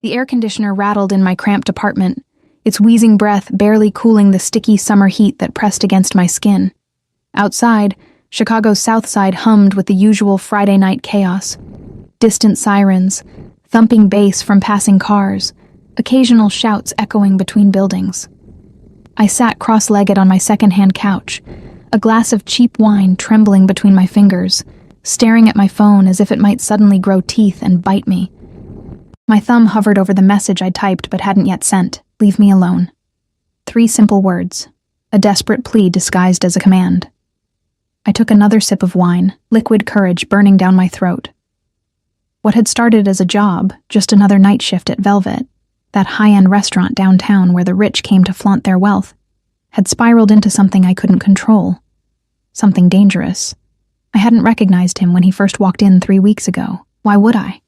The air conditioner rattled in my cramped apartment, its wheezing breath barely cooling the sticky summer heat that pressed against my skin. Outside, Chicago's South Side hummed with the usual Friday night chaos. Distant sirens, thumping bass from passing cars, occasional shouts echoing between buildings. I sat cross-legged on my second-hand couch, a glass of cheap wine trembling between my fingers, staring at my phone as if it might suddenly grow teeth and bite me. My thumb hovered over the message I'd typed but hadn't yet sent. Leave me alone. 3 simple words, a desperate plea disguised as a command. I took another sip of wine, liquid courage burning down my throat. What had started as a job, just another night shift at Velvet, that high-end restaurant downtown where the rich came to flaunt their wealth, had spiraled into something I couldn't control. Something dangerous. I hadn't recognized him when he first walked in 3 weeks ago. Why would I?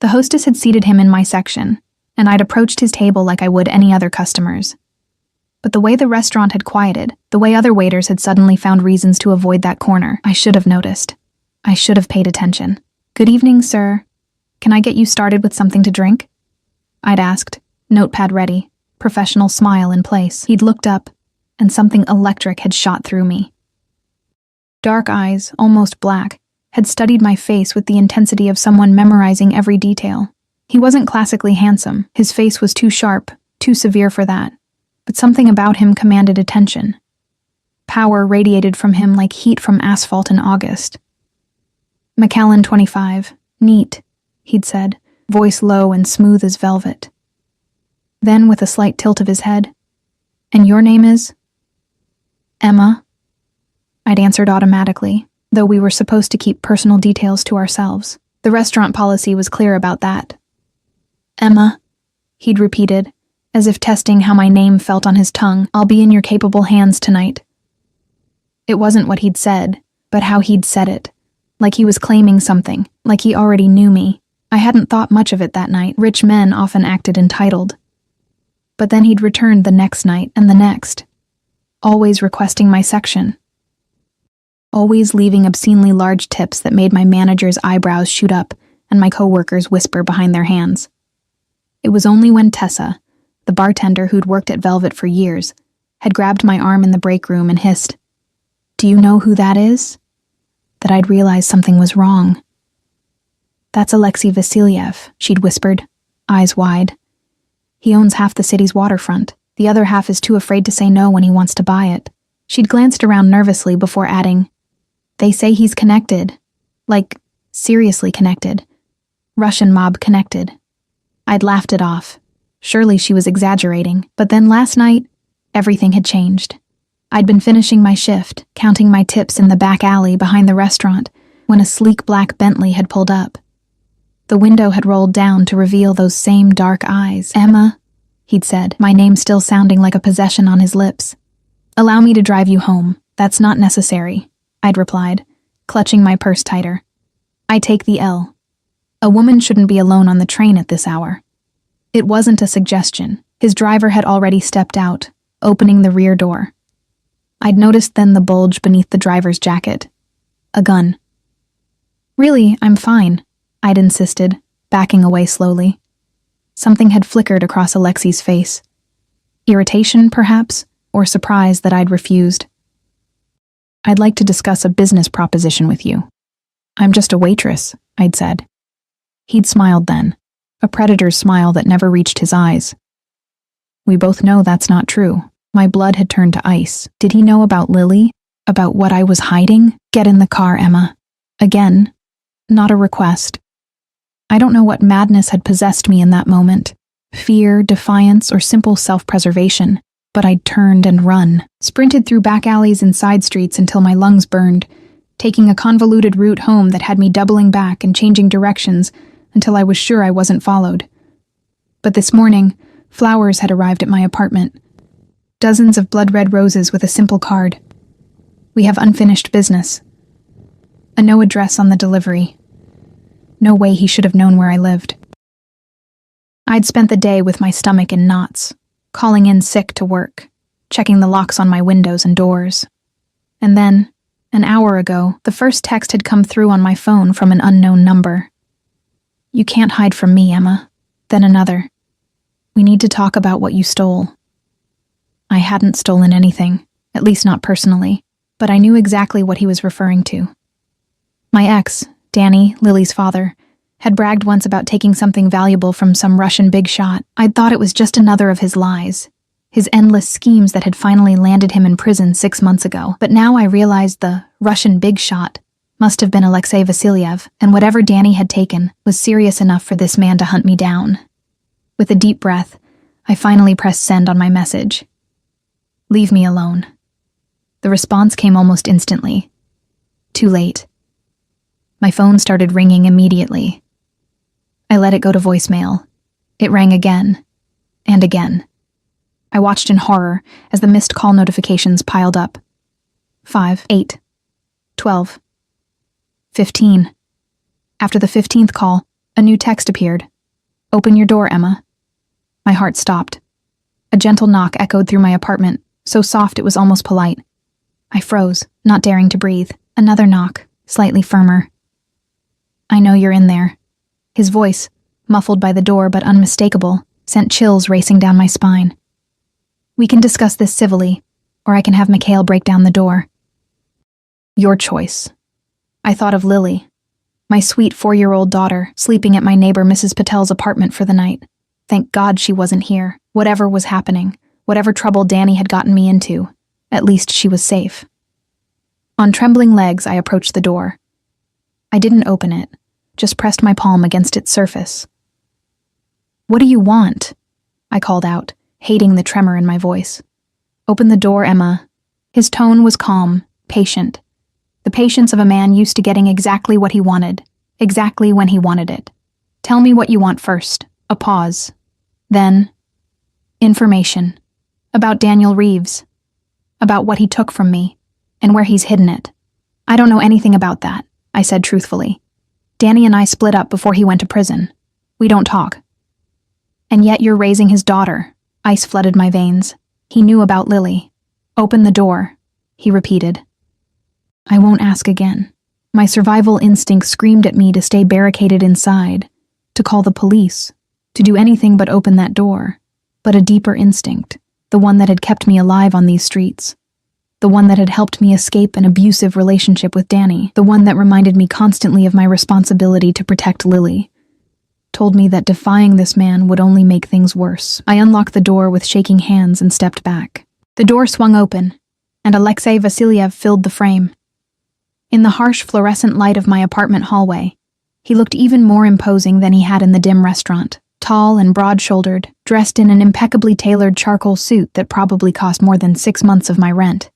The hostess had seated him in my section, and I'd approached his table like I would any other customers. But the way the restaurant had quieted, the way other waiters had suddenly found reasons to avoid that corner, I should have noticed. I should have paid attention. "Good evening, sir. Can I get you started with something to drink?" I'd asked, notepad ready, professional smile in place. He'd looked up, and something electric had shot through me. Dark eyes, almost black, had studied my face with the intensity of someone memorizing every detail. He wasn't classically handsome. His face was too sharp, too severe for that. But something about him commanded attention. Power radiated from him like heat from asphalt in August. "McAllen, 25. Neat," he'd said, voice low and smooth as velvet. Then, with a slight tilt of his head, "And your name is?" "Emma." I'd answered automatically, though we were supposed to keep personal details to ourselves. The restaurant policy was clear about that. "Emma," he'd repeated, as if testing how my name felt on his tongue. "I'll be in your capable hands tonight." It wasn't what he'd said, but how he'd said it. Like he was claiming something, like he already knew me. I hadn't thought much of it that night. Rich men often acted entitled. But then he'd returned the next night and the next, always requesting my section. Always leaving obscenely large tips that made my manager's eyebrows shoot up and my coworkers whisper behind their hands. It was only when Tessa, the bartender who'd worked at Velvet for years, had grabbed my arm in the break room and hissed, "Do you know who that is?" that I'd realized something was wrong. "That's Alexei Vasilyev," she'd whispered, eyes wide. "He owns half the city's waterfront. The other half is too afraid to say no when he wants to buy it." She'd glanced around nervously before adding, "They say he's connected. Like, seriously connected. Russian mob connected." I'd laughed it off. Surely she was exaggerating. But then last night, everything had changed. I'd been finishing my shift, counting my tips in the back alley behind the restaurant, when a sleek black Bentley had pulled up. The window had rolled down to reveal those same dark eyes. "Emma," he'd said, my name still sounding like a possession on his lips. "Allow me to drive you home. That's not necessary," I'd replied, clutching my purse tighter. "I take the L. A woman shouldn't be alone on the train at this hour." It wasn't a suggestion. His driver had already stepped out, opening the rear door. I'd noticed then the bulge beneath the driver's jacket. A gun. "Really, I'm fine," I'd insisted, backing away slowly. Something had flickered across Alexei's face. Irritation, perhaps, or surprise that I'd refused. "I'd like to discuss a business proposition with you." "I'm just a waitress," I'd said. He'd smiled then, a predator's smile that never reached his eyes. We both know that's not true. My blood had turned to ice. Did he know about Lily? About what I was hiding? "Get in the car, Emma." Again, not a request. I don't know what madness had possessed me in that moment. Fear, defiance, or simple self-preservation. But I'd turned and run, sprinted through back alleys and side streets until my lungs burned, taking a convoluted route home that had me doubling back and changing directions until I was sure I wasn't followed. But this morning, flowers had arrived at my apartment. Dozens of blood-red roses with a simple card. "We have unfinished business." A no address on the delivery. No way he should have known where I lived. I'd spent the day with my stomach in knots, calling in sick to work, checking the locks on my windows and doors. And then, an hour ago, the first text had come through on my phone from an unknown number. "You can't hide from me, Emma. Then another. We need to talk about what you stole. I hadn't stolen anything, at least not personally, but I knew exactly what he was referring to. My ex, Danny, Lily's father, had bragged once about taking something valuable from some Russian big shot. I'd thought it was just another of his lies, his endless schemes that had finally landed him in prison 6 months ago. But now I realized the Russian big shot must have been Alexei Vasilyev, and whatever Danny had taken was serious enough for this man to hunt me down. With a deep breath, I finally pressed send on my message. Leave me alone. The response came almost instantly. Too late. My phone started ringing immediately. I let it go to voicemail. It rang again, and again. I watched in horror as the missed call notifications piled up. 5, 8, 12, 15. After the 15th call, a new text appeared. Open your door, Emma. My heart stopped. A gentle knock echoed through my apartment, so soft it was almost polite. I froze, not daring to breathe. Another knock, slightly firmer. I know you're in there. His voice, muffled by the door but unmistakable, sent chills racing down my spine. We can discuss this civilly, or I can have Mikhail break down the door. Your choice. I thought of Lily, my sweet 4-year-old daughter, sleeping at my neighbor Mrs. Patel's apartment for the night. Thank God she wasn't here. Whatever was happening, whatever trouble Danny had gotten me into, at least she was safe. On trembling legs, I approached the door. I didn't open it, just pressed my palm against its surface. What do you want? I called out, hating the tremor in my voice. Open the door, Emma. His tone was calm, patient. The patience of a man used to getting exactly what he wanted, exactly when he wanted it. Tell me what you want first. A pause. Then, information. About Daniel Reeves. About what he took from me, and where he's hidden it. I don't know anything about that, I said truthfully. Danny and I split up before he went to prison. We don't talk. And yet you're raising his daughter. Ice flooded my veins. He knew about Lily. Open the door, he repeated. I won't ask again. My survival instinct screamed at me to stay barricaded inside, to call the police, to do anything but open that door. But a deeper instinct, the one that had kept me alive on these streets, the one that had helped me escape an abusive relationship with Danny, the one that reminded me constantly of my responsibility to protect Lily, told me that defying this man would only make things worse. I unlocked the door with shaking hands and stepped back. The door swung open, and Alexei Vasilyev filled the frame. In the harsh fluorescent light of my apartment hallway, he looked even more imposing than he had in the dim restaurant. Tall and broad-shouldered, dressed in an impeccably tailored charcoal suit that probably cost more than 6 months of my rent.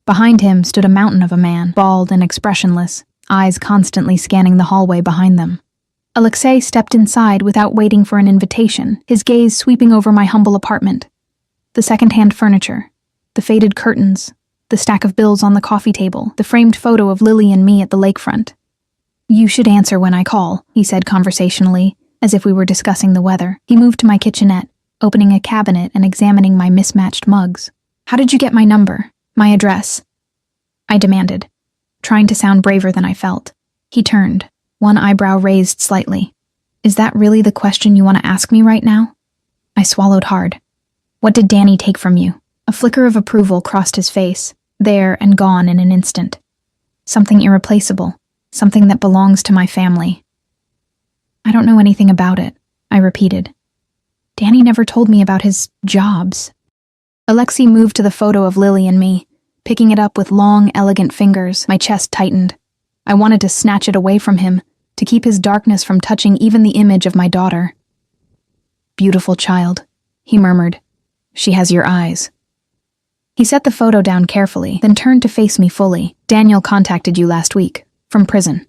Behind him stood a mountain of a man, bald and expressionless, eyes constantly scanning the hallway behind them. Alexei stepped inside without waiting for an invitation, his gaze sweeping over my humble apartment. The second-hand furniture, the faded curtains, the stack of bills on the coffee table, the framed photo of Lily and me at the lakefront. You should answer when I call, he said conversationally, as if we were discussing the weather. He moved to my kitchenette, opening a cabinet and examining my mismatched mugs. How did you get my number? My address? I demanded, trying to sound braver than I felt. He turned, one eyebrow raised slightly. Is that really the question you want to ask me right now? I swallowed hard. What did Danny take from you? A flicker of approval crossed his face, there and gone in an instant. Something irreplaceable, something that belongs to my family. I don't know anything about it, I repeated. Danny never told me about his jobs. Alexei moved to the photo of Lily and me, picking it up with long, elegant fingers. My chest tightened. I wanted to snatch it away from him, to keep his darkness from touching even the image of my daughter. Beautiful child, he murmured. She has your eyes. He set the photo down carefully, then turned to face me fully. Daniel contacted you last week, from prison.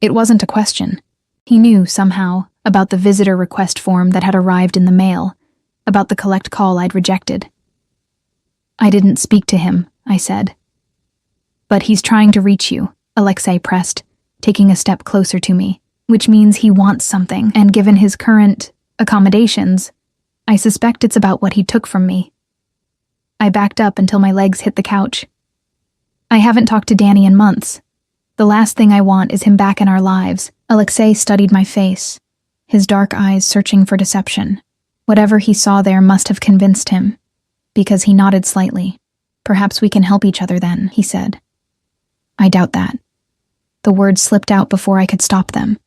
It wasn't a question. He knew, somehow, about the visitor request form that had arrived in the mail, about the collect call I'd rejected. I didn't speak to him, I said. But he's trying to reach you, Alexei pressed, taking a step closer to me, which means he wants something, and given his current accommodations, I suspect it's about what he took from me. I backed up until my legs hit the couch. I haven't talked to Danny in months. The last thing I want is him back in our lives. Alexei studied my face, his dark eyes searching for deception. Whatever he saw there must have convinced him, because he nodded slightly. "Perhaps we can help each other then," he said. "I doubt that." The words slipped out before I could stop them.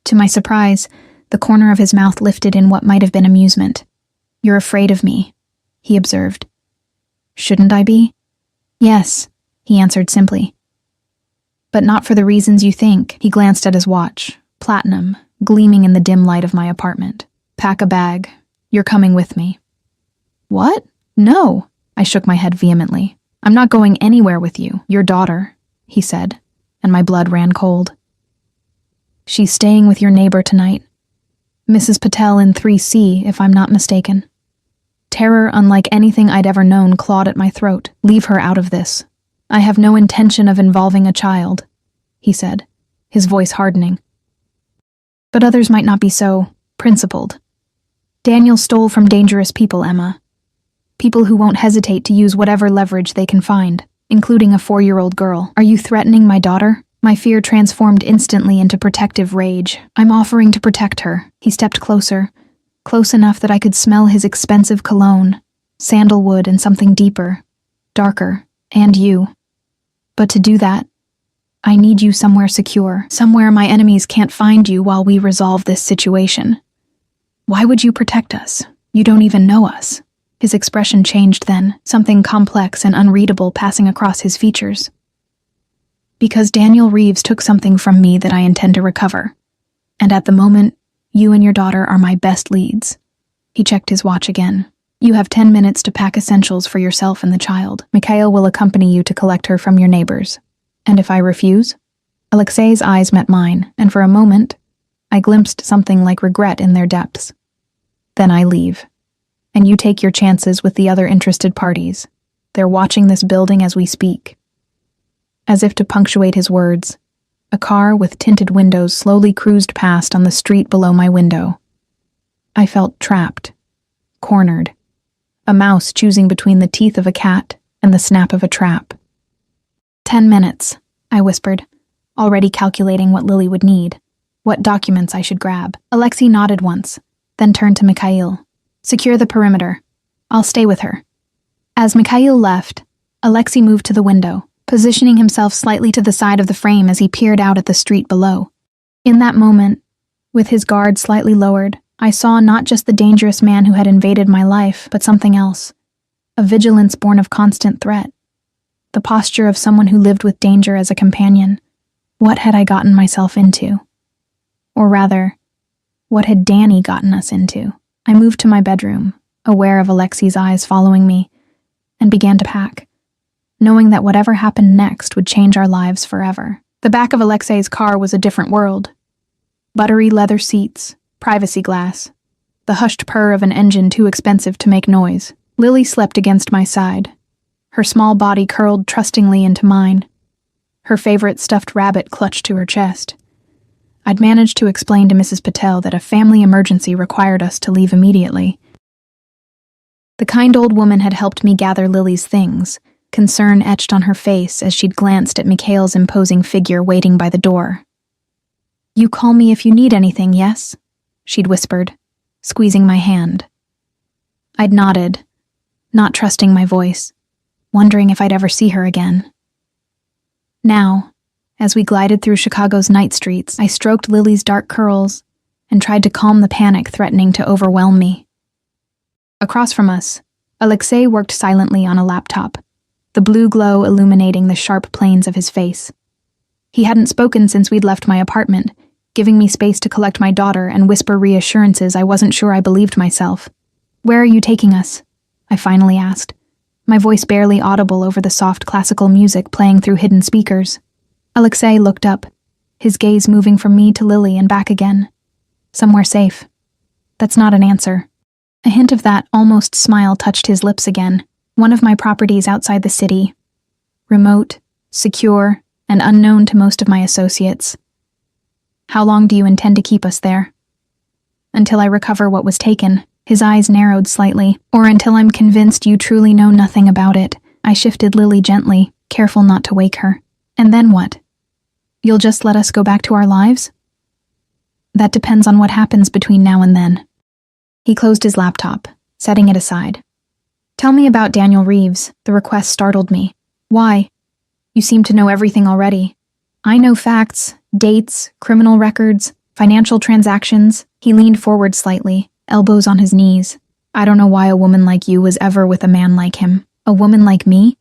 To my surprise, the corner of his mouth lifted in what might have been amusement. "You're afraid of me," he observed. "Shouldn't I be?" "Yes," he answered simply. "But not for the reasons you think." He glanced at his watch, platinum, gleaming in the dim light of my apartment. "Pack a bag. You're coming with me." "What? No!" I shook my head vehemently. "I'm not going anywhere with you, your daughter," he said, and my blood ran cold. "She's staying with your neighbor tonight. Mrs. Patel in 3C, if I'm not mistaken." Terror unlike anything I'd ever known clawed at my throat. "Leave her out of this. I have no intention of involving a child," he said, his voice hardening. "But others might not be so principled. Daniel stole from dangerous people, Emma. People who won't hesitate to use whatever leverage they can find, including a 4-year-old girl. Are you threatening my daughter?" My fear transformed instantly into protective rage. "I'm offering to protect her." He stepped closer, close enough that I could smell his expensive cologne, sandalwood and something deeper, darker, and you. "But to do that, I need you somewhere secure, somewhere my enemies can't find you while we resolve this situation." "Why would you protect us? You don't even know us." His expression changed then, something complex and unreadable passing across his features. "Because Daniel Reeves took something from me that I intend to recover. And at the moment, you and your daughter are my best leads." He checked his watch again. "You have 10 minutes to pack essentials for yourself and the child. Mikhail will accompany you to collect her from your neighbors. And if I refuse?" Alexei's eyes met mine, and for a moment, I glimpsed something like regret in their depths. "Then I leave. And you take your chances with the other interested parties. They're watching this building as we speak." As if to punctuate his words, a car with tinted windows slowly cruised past on the street below my window. I felt trapped, cornered, a mouse choosing between the teeth of a cat and the snap of a trap. 10 minutes, I whispered, already calculating what Lily would need, what documents I should grab. Alexei nodded once, then turned to Mikhail. "Secure the perimeter. I'll stay with her." As Mikhail left, Alexei moved to the window, positioning himself slightly to the side of the frame as he peered out at the street below. In that moment, with his guard slightly lowered, I saw not just the dangerous man who had invaded my life, but something else. A vigilance born of constant threat. The posture of someone who lived with danger as a companion. What had I gotten myself into? Or rather, what had Danny gotten us into? I moved to my bedroom, aware of Alexei's eyes following me, and began to pack, knowing that whatever happened next would change our lives forever. The back of Alexei's car was a different world. Buttery leather seats, privacy glass, the hushed purr of an engine too expensive to make noise. Lily slept against my side, her small body curled trustingly into mine, her favorite stuffed rabbit clutched to her chest. I'd managed to explain to Mrs. Patel that a family emergency required us to leave immediately. The kind old woman had helped me gather Lily's things, concern etched on her face as she'd glanced at Mikhail's imposing figure waiting by the door. "You call me if you need anything, yes?" she'd whispered, squeezing my hand. I'd nodded, not trusting my voice, wondering if I'd ever see her again. Now, as we glided through Chicago's night streets, I stroked Lily's dark curls and tried to calm the panic threatening to overwhelm me. Across from us, Alexei worked silently on a laptop, the blue glow illuminating the sharp planes of his face. He hadn't spoken since we'd left my apartment, giving me space to collect my daughter and whisper reassurances I wasn't sure I believed myself. "Where are you taking us?" I finally asked, my voice barely audible over the soft classical music playing through hidden speakers. Alexei looked up, his gaze moving from me to Lily and back again. "Somewhere safe." That's not an answer. A hint of that almost smile touched his lips again. "One of my properties outside the city. Remote, secure, and unknown to most of my associates. How long do you intend to keep us there?" "Until I recover what was taken." His eyes narrowed slightly. "Or until I'm convinced you truly know nothing about it." I shifted Lily gently, careful not to wake her. "And then what? You'll just let us go back to our lives?" That depends on what happens between now and then. He closed his laptop, setting it aside. Tell me about Daniel Reeves. The request startled me. Why? You seem to know everything already. I know facts, dates, criminal records, financial transactions. He leaned forward slightly, elbows on his knees. I don't know why a woman like you was ever with a man like him. A woman like me?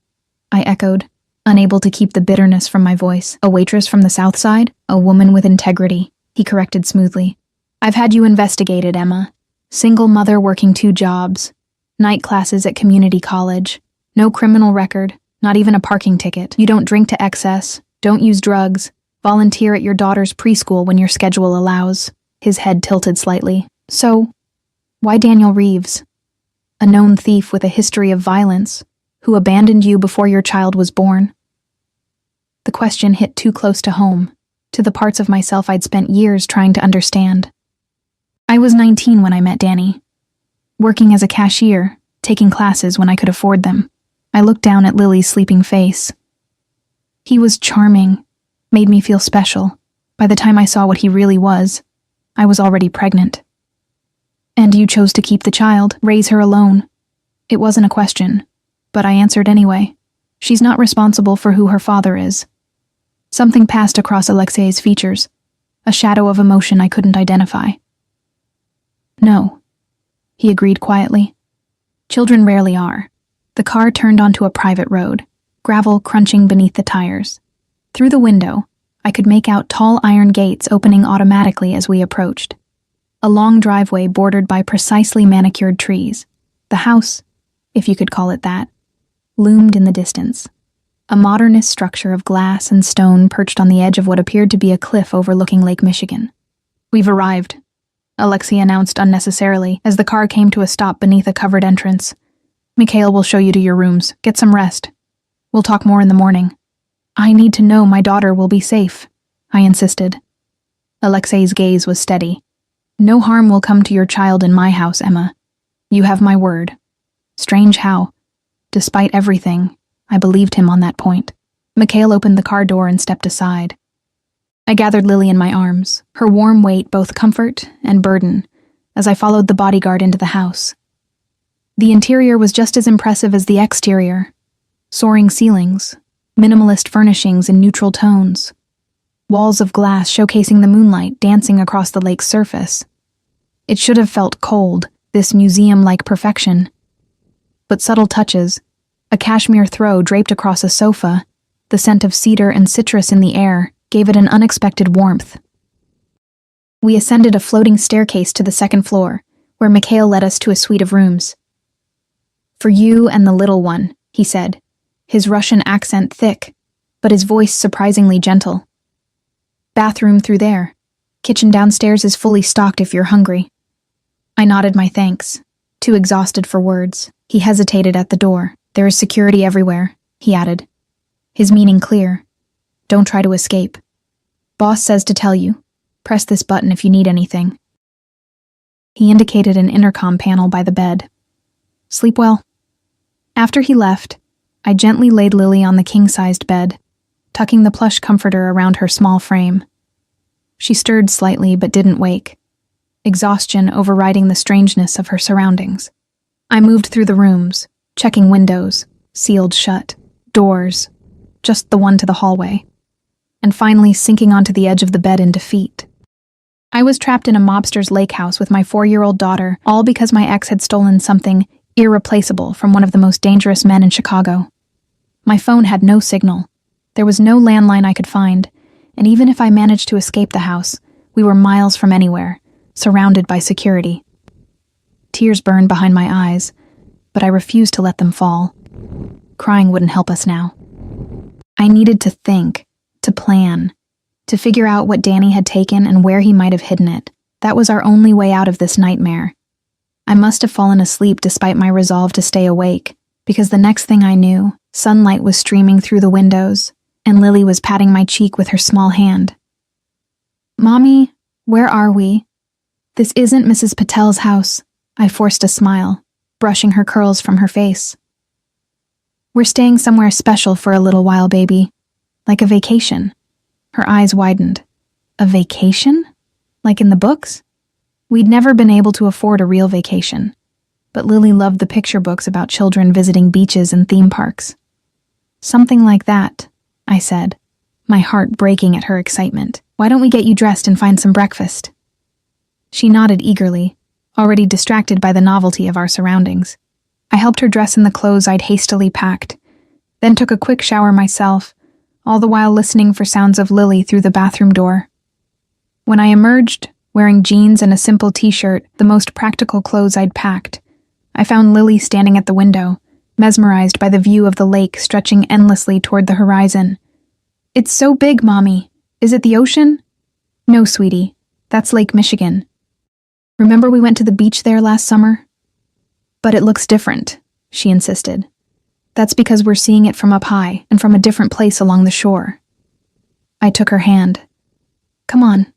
I echoed, unable to keep the bitterness from my voice. A waitress from the South Side? A woman with integrity, he corrected smoothly. I've had you investigated, Emma. Single mother working 2 jobs. Night classes at community college. No criminal record, not even a parking ticket. You don't drink to excess, don't use drugs, volunteer at your daughter's preschool when your schedule allows. His head tilted slightly. So, why Daniel Reeves? A known thief with a history of violence, who abandoned you before your child was born. The question hit too close to home, to the parts of myself I'd spent years trying to understand. I was 19 when I met Danny. Working as a cashier, taking classes when I could afford them. I looked down at Lily's sleeping face. He was charming, made me feel special. By the time I saw what he really was, I was already pregnant. And you chose to keep the child, raise her alone. It wasn't a question, but I answered anyway. She's not responsible for who her father is. Something passed across Alexei's features, a shadow of emotion I couldn't identify. No, he agreed quietly. Children rarely are. The car turned onto a private road, gravel crunching beneath the tires. Through the window, I could make out tall iron gates opening automatically as we approached. A long driveway bordered by precisely manicured trees. The house, if you could call it that, loomed in the distance. A modernist structure of glass and stone perched on the edge of what appeared to be a cliff overlooking Lake Michigan. We've arrived, Alexei announced unnecessarily as the car came to a stop beneath a covered entrance. Mikhail will show you to your rooms. Get some rest. We'll talk more in the morning. I need to know my daughter will be safe, I insisted. Alexei's gaze was steady. No harm will come to your child in my house, Emma. You have my word. Strange how, despite everything, I believed him on that point. Mikhail opened the car door and stepped aside. I gathered Lily in my arms, her warm weight both comfort and burden, as I followed the bodyguard into the house. The interior was just as impressive as the exterior. Soaring ceilings, minimalist furnishings in neutral tones, walls of glass showcasing the moonlight dancing across the lake's surface. It should have felt cold, this museum-like perfection. But subtle touches, a cashmere throw draped across a sofa, the scent of cedar and citrus in the air, gave it an unexpected warmth. We ascended a floating staircase to the second floor, where Mikhail led us to a suite of rooms. For you and the little one, he said, his Russian accent thick, but his voice surprisingly gentle. Bathroom through there. Kitchen downstairs is fully stocked if you're hungry. I nodded my thanks, too exhausted for words. He hesitated at the door. There is security everywhere, he added, his meaning clear. Don't try to escape. Boss says to tell you. Press this button if you need anything. He indicated an intercom panel by the bed. Sleep well. After he left, I gently laid Lily on the king-sized bed, tucking the plush comforter around her small frame. She stirred slightly but didn't wake, exhaustion overriding the strangeness of her surroundings. I moved through the rooms, checking windows, sealed shut, doors, just the one to the hallway, and finally sinking onto the edge of the bed in defeat. I was trapped in a mobster's lake house with my 4-year-old daughter, all because my ex had stolen something irreplaceable from one of the most dangerous men in Chicago. My phone had no signal. There was no landline I could find, and even if I managed to escape the house, we were miles from anywhere, surrounded by security. Tears burned behind my eyes, but I refused to let them fall. Crying wouldn't help us now. I needed to think, to plan, to figure out what Danny had taken and where he might have hidden it. That was our only way out of this nightmare. I must have fallen asleep despite my resolve to stay awake, because the next thing I knew, sunlight was streaming through the windows, and Lily was patting my cheek with her small hand. Mommy, where are we? This isn't Mrs. Patel's house. I forced a smile, brushing her curls from her face. We're staying somewhere special for a little while, baby. Like a vacation. Her eyes widened. A vacation? Like in the books? We'd never been able to afford a real vacation, but Lily loved the picture books about children visiting beaches and theme parks. Something like that, I said, my heart breaking at her excitement. Why don't we get you dressed and find some breakfast? She nodded eagerly, already distracted by the novelty of our surroundings. I helped her dress in the clothes I'd hastily packed, then took a quick shower myself, all the while listening for sounds of Lily through the bathroom door. When I emerged, wearing jeans and a simple t-shirt, the most practical clothes I'd packed, I found Lily standing at the window, mesmerized by the view of the lake stretching endlessly toward the horizon. "It's so big, Mommy. Is it the ocean?" "No, sweetie. That's Lake Michigan. Remember we went to the beach there last summer?" "But it looks different," she insisted. "That's because we're seeing it from up high and from a different place along the shore." I took her hand. "Come on,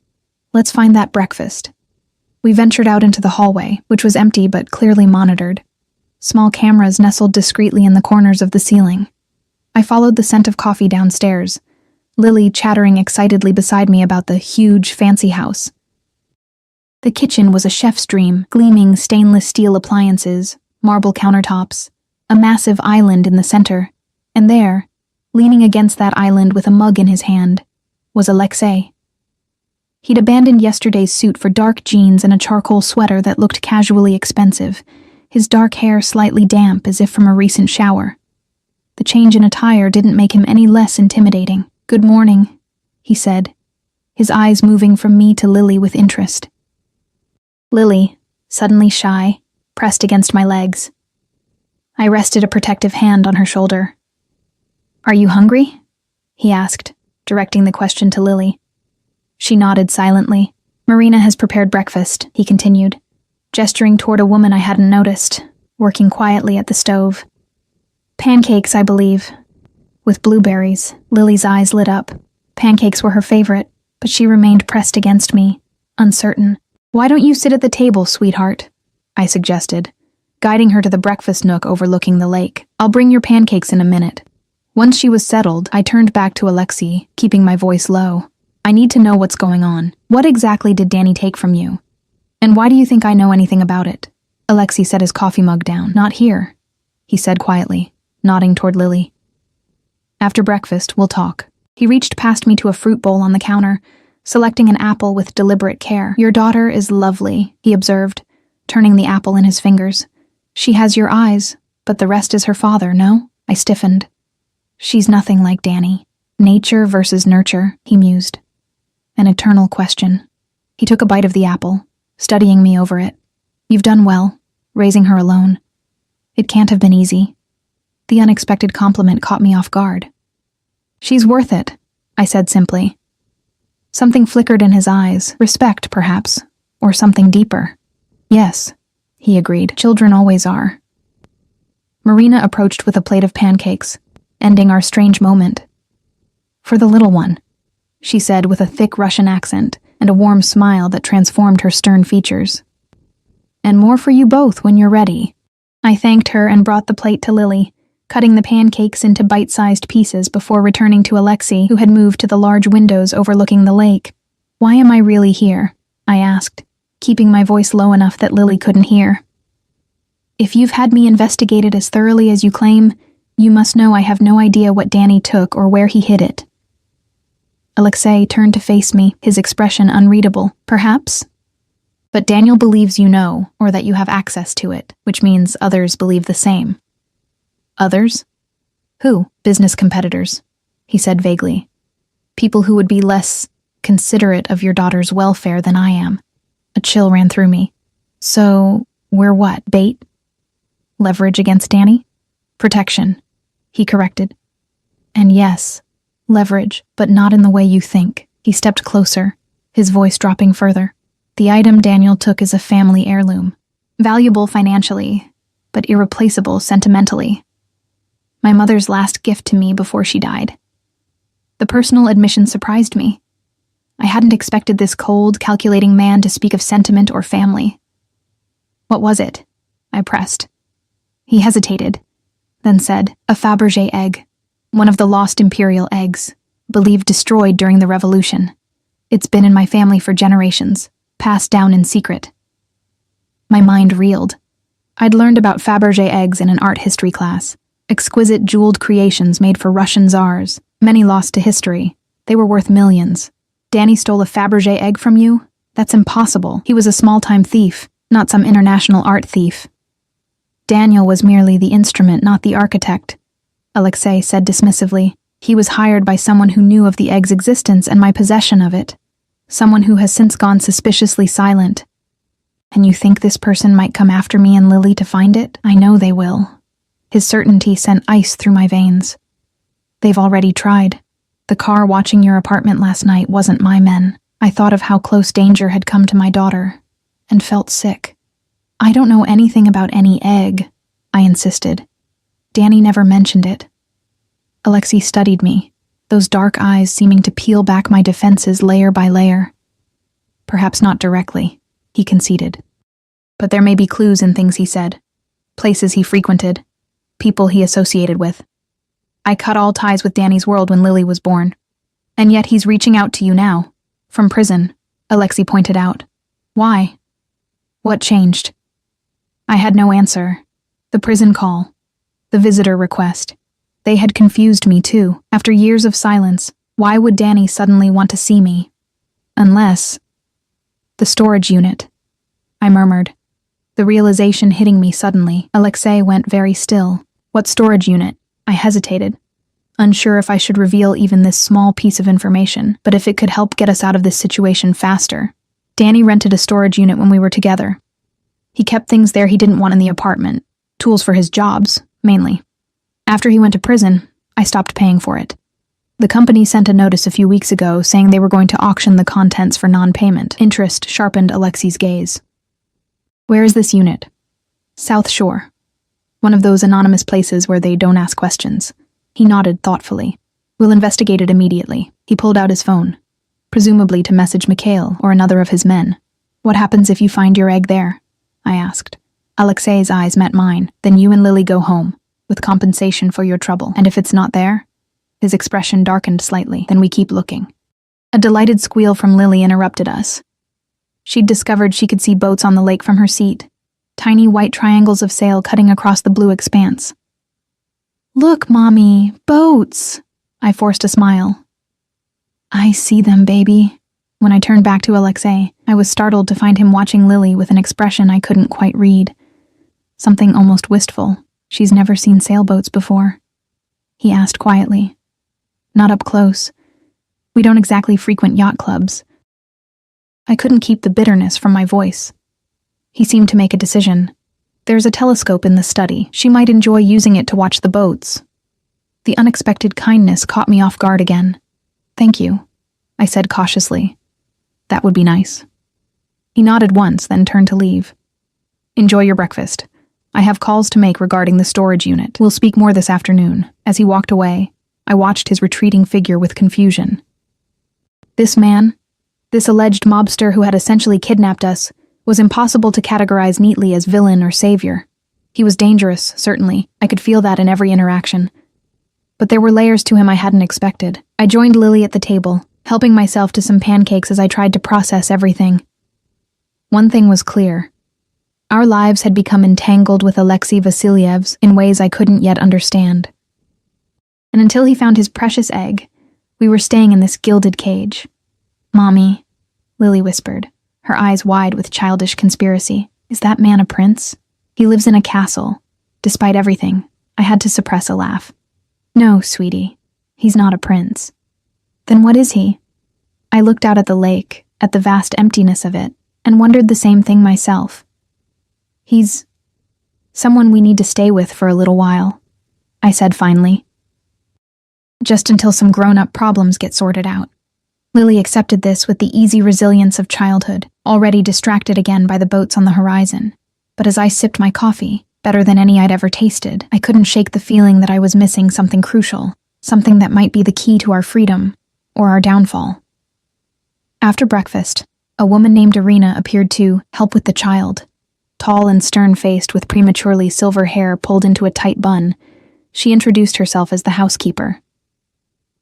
let's find that breakfast." We ventured out into the hallway, which was empty but clearly monitored. Small cameras nestled discreetly in the corners of the ceiling. I followed the scent of coffee downstairs, Lily chattering excitedly beside me about the huge, fancy house. The kitchen was a chef's dream, gleaming stainless steel appliances, marble countertops, a massive island in the center, and there, leaning against that island with a mug in his hand, was Alexei. He'd abandoned yesterday's suit for dark jeans and a charcoal sweater that looked casually expensive, his dark hair slightly damp as if from a recent shower. The change in attire didn't make him any less intimidating. "Good morning," he said, his eyes moving from me to Lily with interest. Lily, suddenly shy, pressed against my legs. I rested a protective hand on her shoulder. "Are you hungry?" he asked, directing the question to Lily. She nodded silently. "Marina has prepared breakfast," he continued, gesturing toward a woman I hadn't noticed, working quietly at the stove. "Pancakes, I believe." With blueberries, Lily's eyes lit up. Pancakes were her favorite, but she remained pressed against me, uncertain. "Why don't you sit at the table, sweetheart?" I suggested, guiding her to the breakfast nook overlooking the lake. "I'll bring your pancakes in a minute." Once she was settled, I turned back to Alexei, keeping my voice low. "I need to know what's going on. What exactly did Danny take from you? And why do you think I know anything about it?" Alexei set his coffee mug down. "Not here," he said quietly, nodding toward Lily. "After breakfast, we'll talk." He reached past me to a fruit bowl on the counter, selecting an apple with deliberate care. "Your daughter is lovely," he observed, turning the apple in his fingers. "She has your eyes, but the rest is her father, no?" I stiffened. "She's nothing like Danny. Nature versus nurture," he mused. An eternal question. He took a bite of the apple, studying me over it. "You've done well, raising her alone. It can't have been easy." The unexpected compliment caught me off guard. "She's worth it," I said simply. Something flickered in his eyes, respect, perhaps, or something deeper. "Yes," he agreed. "Children always are." Marina approached with a plate of pancakes, ending our strange moment. "For the little one," she said with a thick Russian accent and a warm smile that transformed her stern features. "And more for you both when you're ready." I thanked her and brought the plate to Lily, cutting the pancakes into bite-sized pieces before returning to Alexei, who had moved to the large windows overlooking the lake. "Why am I really here?" I asked, keeping my voice low enough that Lily couldn't hear. "If you've had me investigated as thoroughly as you claim, you must know I have no idea what Danny took or where he hid it." Alexei turned to face me, his expression unreadable. "Perhaps? But Daniel believes you know, or that you have access to it, which means others believe the same." "Others? Who?" "Business competitors," he said vaguely. "People who would be less considerate of your daughter's welfare than I am." A chill ran through me. "So, we're what, bait? Leverage against Danny?" "Protection," he corrected. "And yes, leverage, but not in the way you think." He stepped closer, his voice dropping further. "The item Daniel took is a family heirloom. Valuable financially, but irreplaceable sentimentally. My mother's last gift to me before she died." The personal admission surprised me. I hadn't expected this cold, calculating man to speak of sentiment or family. "What was it?" I pressed. He hesitated, then said, "A Fabergé egg, one of the lost imperial eggs, believed destroyed during the revolution. It's been in my family for generations." passed down in secret. My mind reeled. I'd learned about Fabergé eggs in an art history class. Exquisite jeweled creations made for Russian czars, many lost to history. They were worth millions. Danny stole a Fabergé egg from you? That's impossible. He was a small-time thief, not some international art thief. Daniel was merely the instrument, not the architect, Alexei said dismissively. He was hired by someone who knew of the egg's existence and my possession of it. Someone who has since gone suspiciously silent. And you think this person might come after me and Lily to find it? I know they will. His certainty sent ice through my veins. They've already tried. The car watching your apartment last night wasn't my men. I thought of how close danger had come to my daughter, and felt sick. I don't know anything about any egg, I insisted. Danny never mentioned it. Alexei studied me, those dark eyes seeming to peel back my defenses layer by layer. Perhaps not directly, he conceded. But there may be clues in things he said, places he frequented, people he associated with. I cut all ties with Danny's world when Lily was born. And yet he's reaching out to you now. From prison, Alexei pointed out. Why? What changed? I had no answer. The prison call. The visitor request. They had confused me too. After years of silence, why would Danny suddenly want to see me? Unless... The storage unit. I murmured. The realization hitting me suddenly, Alexei went very still. What storage unit? I hesitated, unsure if I should reveal even this small piece of information, but if it could help get us out of this situation faster. Danny rented a storage unit when we were together. He kept things there he didn't want in the apartment, tools for his jobs, mainly. After he went to prison, I stopped paying for it. The company sent a notice a few weeks ago saying they were going to auction the contents for non-payment. Interest sharpened Alexei's gaze. Where is this unit? South Shore. One of those anonymous places where they don't ask questions. He nodded thoughtfully. We'll investigate it immediately. He pulled out his phone, presumably to message Mikhail or another of his men. What happens if you find your egg there? I asked. Alexei's eyes met mine. Then you and Lily go home, with compensation for your trouble. And if it's not there? His expression darkened slightly. Then we keep looking. A delighted squeal from Lily interrupted us. She'd discovered she could see boats on the lake from her seat. Tiny white triangles of sail cutting across the blue expanse. Look, Mommy, boats! I forced a smile. I see them, baby. When I turned back to Alexei, I was startled to find him watching Lily with an expression I couldn't quite read. Something almost wistful. She's never seen sailboats before. He asked quietly. Not up close. We don't exactly frequent yacht clubs. I couldn't keep the bitterness from my voice. He seemed to make a decision. There's a telescope in the study. She might enjoy using it to watch the boats. The unexpected kindness caught me off guard again. Thank you, I said cautiously. That would be nice. He nodded once, then turned to leave. Enjoy your breakfast. I have calls to make regarding the storage unit. We'll speak more this afternoon. As he walked away, I watched his retreating figure with confusion. This man, this alleged mobster who had essentially kidnapped us, was impossible to categorize neatly as villain or savior. He was dangerous, certainly. I could feel that in every interaction. But there were layers to him I hadn't expected. I joined Lily at the table, helping myself to some pancakes as I tried to process everything. One thing was clear. Our lives had become entangled with Alexei Vasilyev's in ways I couldn't yet understand. And until he found his precious egg, we were staying in this gilded cage. Mommy, Lily whispered, her eyes wide with childish conspiracy. Is that man a prince? He lives in a castle. Despite everything, I had to suppress a laugh. No, sweetie, he's not a prince. Then what is he? I looked out at the lake, at the vast emptiness of it, and wondered the same thing myself. He's someone we need to stay with for a little while, I said finally. Just until some grown-up problems get sorted out. Lily accepted this with the easy resilience of childhood, already distracted again by the boats on the horizon. But as I sipped my coffee, better than any I'd ever tasted, I couldn't shake the feeling that I was missing something crucial, something that might be the key to our freedom, or our downfall. After breakfast, a woman named Irina appeared to help with the child. Tall and stern-faced with prematurely silver hair pulled into a tight bun, she introduced herself as the housekeeper.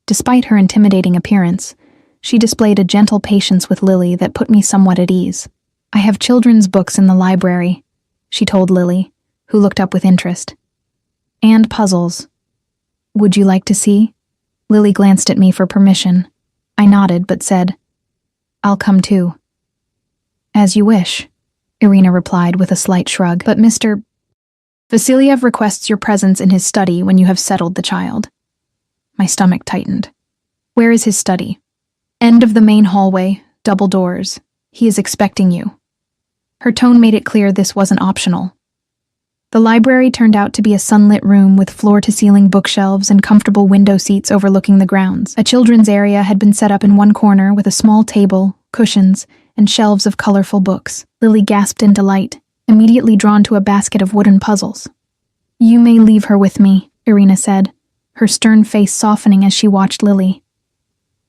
Despite her intimidating appearance, she displayed a gentle patience with Lily that put me somewhat at ease. "I have children's books in the library," she told Lily, who looked up with interest. "And puzzles. Would you like to see?" Lily glanced at me for permission. I nodded but said, "I'll come too." "As you wish," Irina replied with a slight shrug. "But Mr. Vasiliev requests your presence in his study when you have settled the child." My stomach tightened. "Where is his study?" "End of the main hallway, double doors. He is expecting you." Her tone made it clear this wasn't optional. The library turned out to be a sunlit room with floor-to-ceiling bookshelves and comfortable window seats overlooking the grounds. A children's area had been set up in one corner with a small table, cushions, and shelves of colorful books. Lily gasped in delight, immediately drawn to a basket of wooden puzzles. "You may leave her with me," Irina said, her stern face softening as she watched Lily.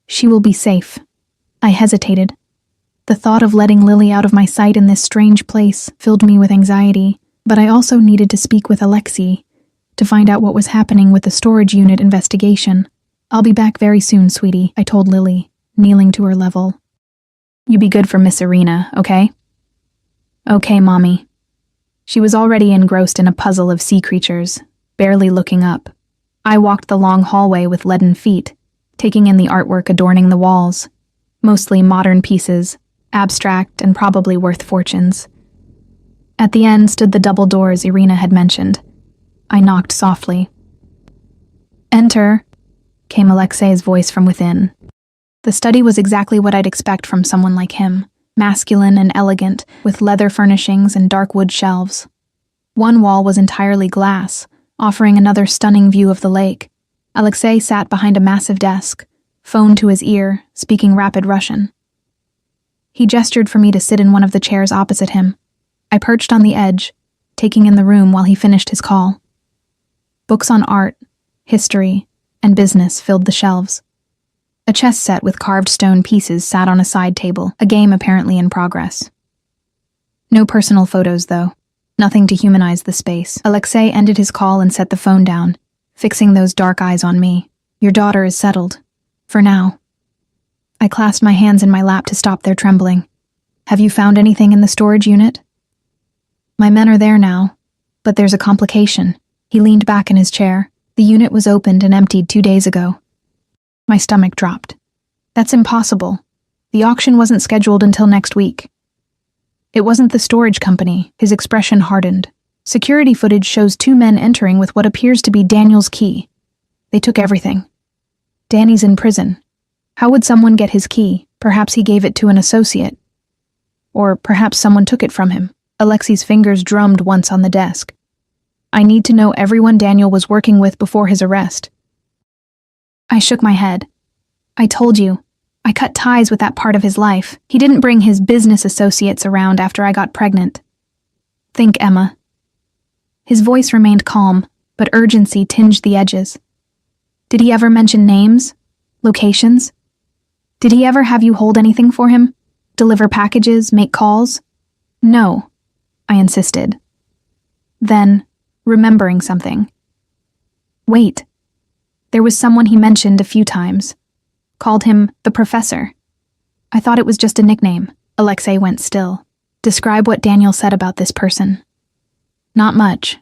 "She will be safe." I hesitated. The thought of letting Lily out of my sight in this strange place filled me with anxiety, but I also needed to speak with Alexei to find out what was happening with the storage unit investigation. "I'll be back very soon, sweetie," I told Lily, kneeling to her level. "You be good for Miss Irina, okay?" "Okay, Mommy." She was already engrossed in a puzzle of sea creatures, barely looking up. I walked the long hallway with leaden feet, taking in the artwork adorning the walls, mostly modern pieces, abstract and probably worth fortunes. At the end stood the double doors Irina had mentioned. I knocked softly. "Enter," came Alexei's voice from within. The study was exactly what I'd expect from someone like him, masculine and elegant, with leather furnishings and dark wood shelves. One wall was entirely glass, offering another stunning view of the lake. Alexei sat behind a massive desk, phone to his ear, speaking rapid Russian. He gestured for me to sit in one of the chairs opposite him. I perched on the edge, taking in the room while he finished his call. Books on art, history, and business filled the shelves. A chess set with carved stone pieces sat on a side table, a game apparently in progress. No personal photos, though. Nothing to humanize the space. Alexei ended his call and set the phone down, fixing those dark eyes on me. "Your daughter is settled. For now." I clasped my hands in my lap to stop their trembling. "Have you found anything in the storage unit?" "My men are there now, but there's a complication." He leaned back in his chair. "The unit was opened and emptied 2 days ago." My stomach dropped. "That's impossible. The auction wasn't scheduled until next week." "It wasn't the storage company." His expression hardened. "Security footage shows 2 men entering with what appears to be Daniel's key. They took everything. Danny's in prison. How would someone get his key? Perhaps he gave it to an associate. Or perhaps someone took it from him." Alexei's fingers drummed once on the desk. "I need to know everyone Daniel was working with before his arrest." I shook my head. "I told you, I cut ties with that part of his life. He didn't bring his business associates around after I got pregnant. Think, Emma." His voice remained calm, but urgency tinged the edges. "Did he ever mention names? Locations? Did he ever have you hold anything for him? Deliver packages, make calls?" "No," I insisted. Then, remembering something. "Wait. There was someone he mentioned a few times. Called him the Professor. I thought it was just a nickname." Alexei went still. "Describe what Daniel said about this person." "Not much.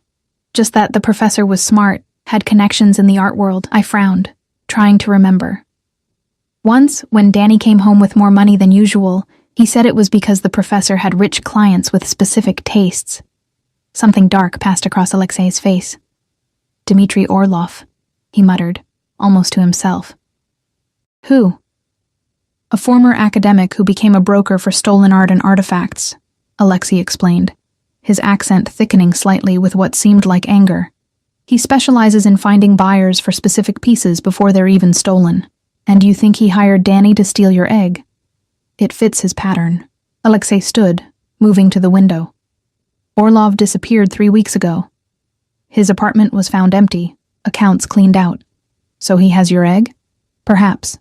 Just that the professor was smart, had connections in the art world." I frowned, trying to remember. "Once, when Danny came home with more money than usual, he said it was because the professor had rich clients with specific tastes." Something dark passed across Alexei's face. "Dmitry Orlov," he muttered, almost to himself. "Who?" "A former academic who became a broker for stolen art and artifacts," Alexei explained, his accent thickening slightly with what seemed like anger. "He specializes in finding buyers for specific pieces before they're even stolen. And you think he hired Danny to steal your egg?" "It fits his pattern." Alexei stood, moving to the window. "Orlov disappeared 3 weeks ago. His apartment was found empty, accounts cleaned out. So he has your egg? Perhaps."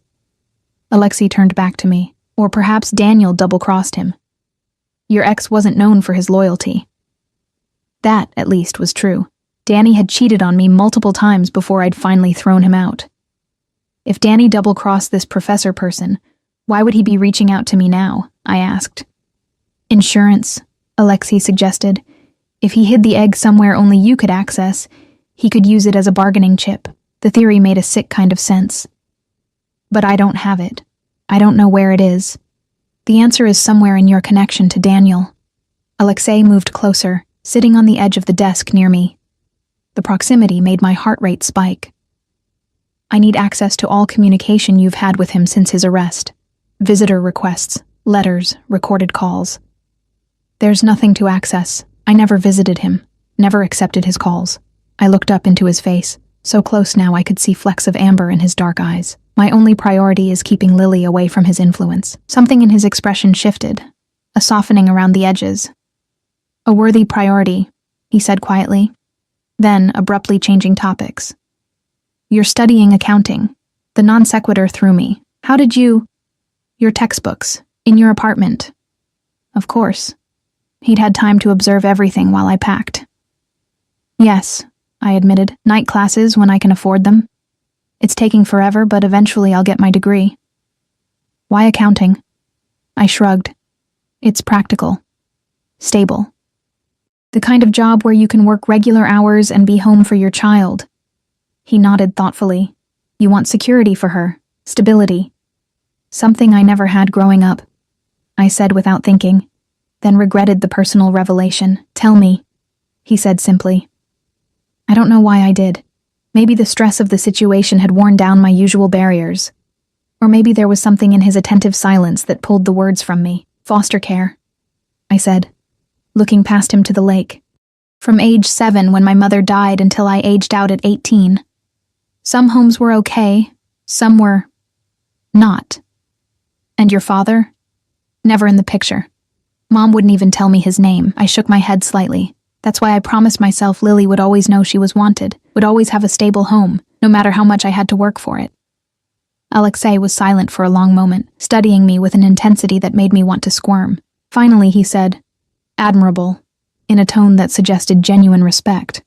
Alexei turned back to me. "Or perhaps Daniel double-crossed him. Your ex wasn't known for his loyalty." That, at least, was true. Danny had cheated on me multiple times before I'd finally thrown him out. If Danny double-crossed this professor person, Why would he be reaching out to me now? I asked. Insurance, Alexei suggested. If he hid the egg somewhere only you could access, he could use it as a bargaining chip. The theory made a sick kind of sense. But I don't have it. I don't know where it is. The answer is somewhere in your connection to Daniel. Alexei moved closer, sitting on the edge of the desk near me. The proximity made my heart rate spike. I need access to all communication you've had with him since his arrest. Visitor requests, letters, recorded calls. There's nothing to access. I never visited him, never accepted his calls. I looked up into his face, so close now I could see flecks of amber in his dark eyes. My only priority is keeping Lily away from his influence. Something in his expression shifted, a softening around the edges. A worthy priority, he said quietly, then abruptly changing topics. You're studying accounting. The non sequitur threw me. How did you... Your textbooks, in your apartment. Of course. He'd had time to observe everything while I packed. Yes, I admitted, night classes when I can afford them. It's taking forever, but eventually I'll get my degree. Why accounting? I shrugged. It's practical. Stable. The kind of job where you can work regular hours and be home for your child. He nodded thoughtfully. You want security for her, stability. Something I never had growing up, I said without thinking, then regretted the personal revelation. Tell me, he said simply. I don't know why I did. Maybe the stress of the situation had worn down my usual barriers. Or maybe there was something in his attentive silence that pulled the words from me. Foster care, I said, looking past him to the lake. From age 7 when my mother died until I aged out at 18. Some homes were okay, some were not. And your father? Never in the picture. Mom wouldn't even tell me his name. I shook my head slightly. That's why I promised myself Lily would always know she was wanted, would always have a stable home, no matter how much I had to work for it. Alexei was silent for a long moment, studying me with an intensity that made me want to squirm. Finally, he said, "Admirable," in a tone that suggested genuine respect.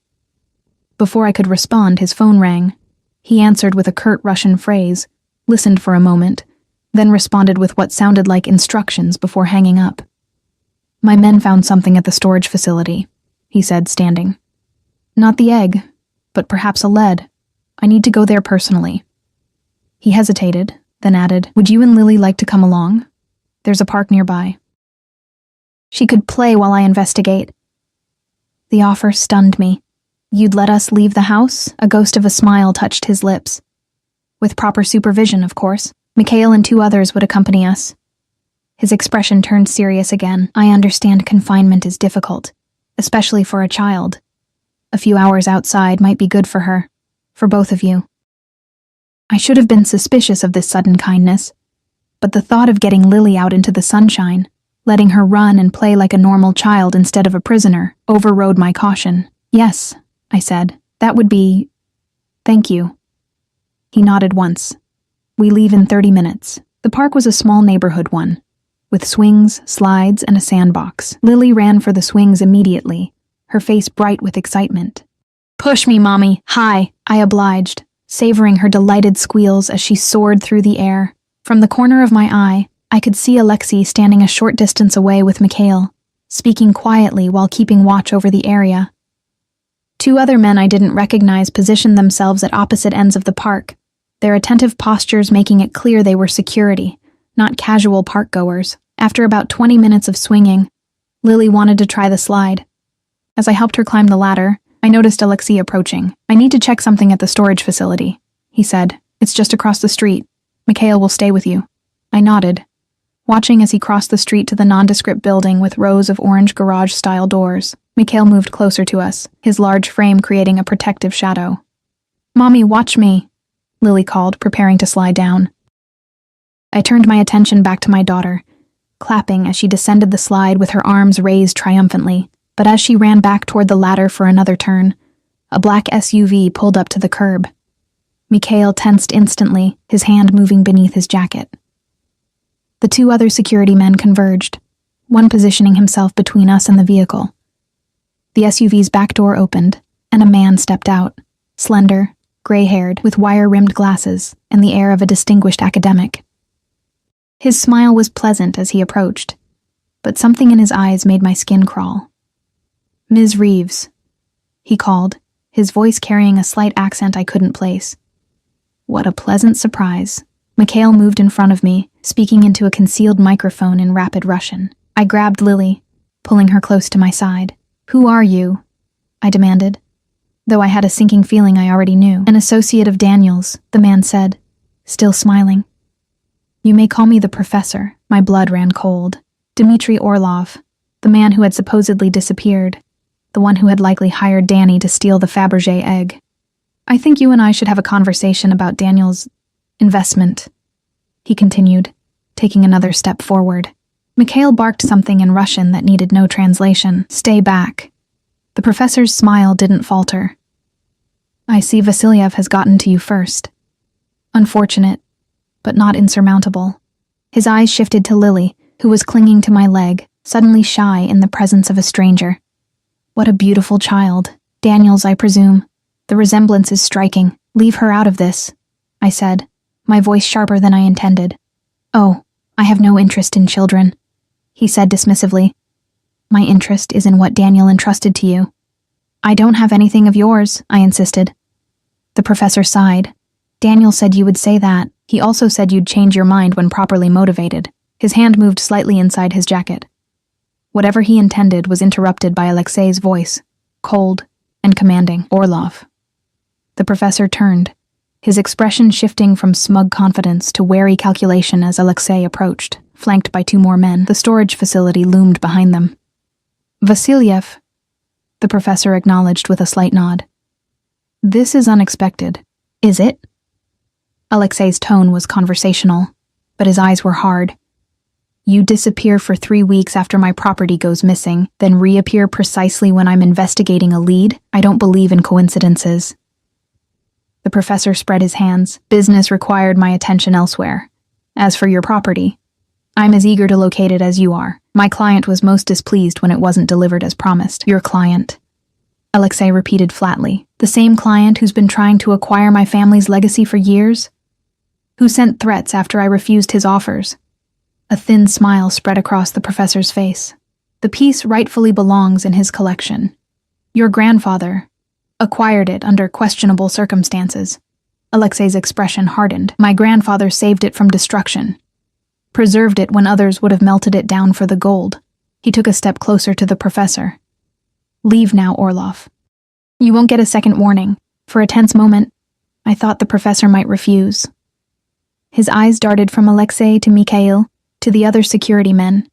Before I could respond, his phone rang. He answered with a curt Russian phrase, listened for a moment, then responded with what sounded like instructions before hanging up. My men found something at the storage facility, he said, standing. Not the egg, but perhaps a lead. I need to go there personally. He hesitated, then added, Would you and Lily like to come along? There's a park nearby. She could play while I investigate. The offer stunned me. You'd let us leave the house? A ghost of a smile touched his lips. With proper supervision, of course. Mikhail and 2 others would accompany us. His expression turned serious again. I understand confinement is difficult, especially for a child. A few hours outside might be good for her, for both of you. I should have been suspicious of this sudden kindness, but the thought of getting Lily out into the sunshine, letting her run and play like a normal child instead of a prisoner, overrode my caution. Yes, I said, that would be... Thank you. He nodded once. We leave in 30 minutes. The park was a small neighborhood one, with swings, slides, and a sandbox. Lily ran for the swings immediately, her face bright with excitement. Push me, Mommy. Hi, I obliged, savoring her delighted squeals as she soared through the air. From the corner of my eye, I could see Alexei standing a short distance away with Mikhail, speaking quietly while keeping watch over the area. 2 other men I didn't recognize positioned themselves at opposite ends of the park, their attentive postures making it clear they were security, not casual park-goers. After about 20 minutes of swinging, Lily wanted to try the slide. As I helped her climb the ladder, I noticed Alexei approaching. I need to check something at the storage facility, he said. It's just across the street. Mikhail will stay with you. I nodded, watching as he crossed the street to the nondescript building with rows of orange garage-style doors. Mikhail moved closer to us, his large frame creating a protective shadow. Mommy, watch me, Lily called, preparing to slide down. I turned my attention back to my daughter, clapping as she descended the slide with her arms raised triumphantly. But as she ran back toward the ladder for another turn, a black SUV pulled up to the curb. Mikhail tensed instantly, his hand moving beneath his jacket. The 2 other security men converged, one positioning himself between us and the vehicle. The SUV's back door opened, and a man stepped out, slender, gray-haired, with wire-rimmed glasses, and the air of a distinguished academic. His smile was pleasant as he approached, but something in his eyes made my skin crawl. "Ms. Reeves," he called, his voice carrying a slight accent I couldn't place. What a pleasant surprise. Mikhail moved in front of me, speaking into a concealed microphone in rapid Russian. I grabbed Lily, pulling her close to my side. "Who are you?" I demanded, though I had a sinking feeling I already knew. "An associate of Daniel's," the man said, still smiling. "You may call me the professor." My blood ran cold. Dmitry Orlov, the man who had supposedly disappeared, the one who had likely hired Danny to steal the Fabergé egg. "I think you and I should have a conversation about Daniel's investment," he continued, taking another step forward. Mikhail barked something in Russian that needed no translation. "Stay back." The professor's smile didn't falter. "I see Vasilyev has gotten to you first. Unfortunate, but not insurmountable." His eyes shifted to Lily, who was clinging to my leg, suddenly shy in the presence of a stranger. "What a beautiful child. Daniel's, I presume. The resemblance is striking. Leave her out of this," I said, my voice sharper than I intended. "Oh, I have no interest in children," he said dismissively. "My interest is in what Daniel entrusted to you." "I don't have anything of yours," I insisted. The professor sighed. "Daniel said you would say that. He also said you'd change your mind when properly motivated." His hand moved slightly inside his jacket. Whatever he intended was interrupted by Alexei's voice, cold and commanding. "Orlov." The professor turned, his expression shifting from smug confidence to wary calculation as Alexei approached, flanked by two more men. The storage facility loomed behind them. "Vasilyev," the professor acknowledged with a slight nod. "This is unexpected." "Is it?" Alexei's tone was conversational, but his eyes were hard. "You disappear for 3 weeks after my property goes missing, then reappear precisely when I'm investigating a lead? I don't believe in coincidences." The professor spread his hands. "Business required my attention elsewhere. As for your property, I'm as eager to locate it as you are. My client was most displeased when it wasn't delivered as promised." "Your client?" Alexei repeated flatly. "The same client who's been trying to acquire my family's legacy for years? Who sent threats after I refused his offers?" A thin smile spread across the professor's face. "The piece rightfully belongs in his collection. Your grandfather acquired it under questionable circumstances." Alexei's expression hardened. "My grandfather saved it from destruction. Preserved it when others would have melted it down for the gold." He took a step closer to the professor. "Leave now, Orlov. You won't get a second warning." For a tense moment, I thought the professor might refuse. His eyes darted from Alexei to Mikhail, to the other security men,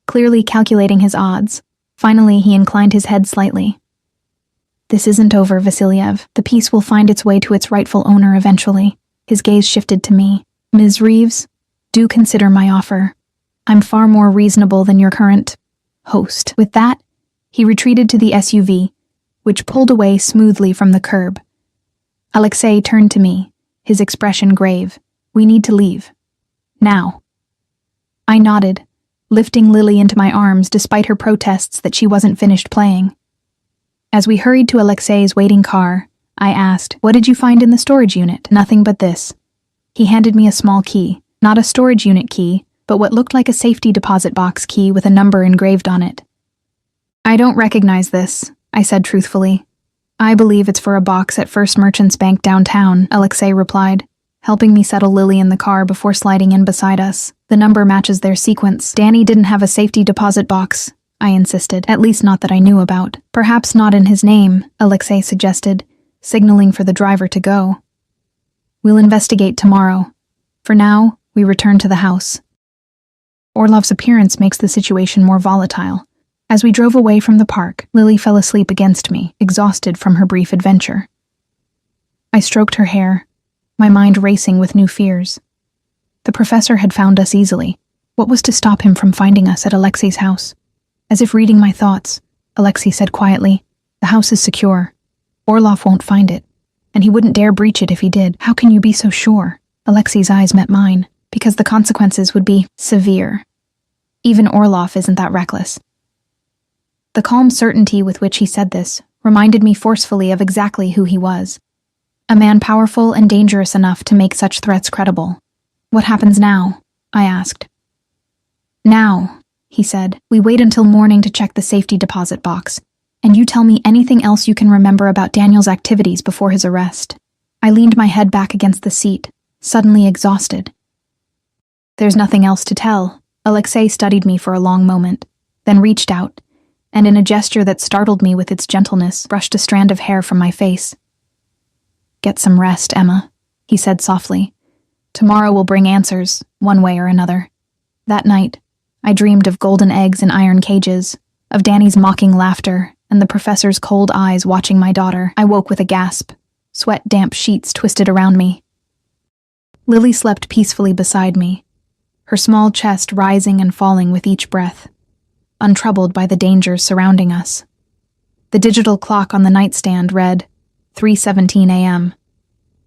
clearly calculating his odds. Finally, he inclined his head slightly. "This isn't over, Vasilyev. The piece will find its way to its rightful owner eventually." His gaze shifted to me. "Ms. Reeves, do consider my offer. I'm far more reasonable than your current host." With that, he retreated to the SUV, which pulled away smoothly from the curb. Alexei turned to me, his expression grave. "We need to leave. Now." I nodded, lifting Lily into my arms despite her protests that she wasn't finished playing. As we hurried to Alexei's waiting car, I asked, "What did you find in the storage unit?" "Nothing but this." He handed me a small key, not a storage unit key, but what looked like a safety deposit box key with a number engraved on it. "I don't recognize this," I said truthfully. "I believe it's for a box at First Merchants Bank downtown," Alexei replied, helping me settle Lily in the car before sliding in beside us. "The number matches their sequence." "Danny didn't have a safety deposit box," I insisted, "at least not that I knew about." "Perhaps not in his name," Alexei suggested, signaling for the driver to go. "We'll investigate tomorrow. For now, we return to the house." Orlov's appearance makes the situation more volatile. As we drove away from the park, Lily fell asleep against me, exhausted from her brief adventure. I stroked her hair, my mind racing with new fears. The professor had found us easily. What was to stop him from finding us at Alexei's house? As if reading my thoughts, Alexei said quietly, "The house is secure. Orlov won't find it, and he wouldn't dare breach it if he did." "How can you be so sure?" Alexei's eyes met mine. "Because the consequences would be severe. Even Orlov isn't that reckless." The calm certainty with which he said this reminded me forcefully of exactly who he was. A man powerful and dangerous enough to make such threats credible. "What happens now?" I asked. Now, he said, we wait until morning to check the safety deposit box, and you tell me anything else you can remember about Daniel's activities before his arrest. I leaned my head back against the seat, suddenly exhausted. There's nothing else to tell. Alexei studied me for a long moment, then reached out, and in a gesture that startled me with its gentleness, brushed a strand of hair from my face. Get some rest, Emma, he said softly. Tomorrow will bring answers, one way or another. That night, I dreamed of golden eggs in iron cages, of Danny's mocking laughter, and the professor's cold eyes watching my daughter. I woke with a gasp, sweat-damp sheets twisted around me. Lily slept peacefully beside me, her small chest rising and falling with each breath, untroubled by the dangers surrounding us. The digital clock on the nightstand read 3:17 a.m.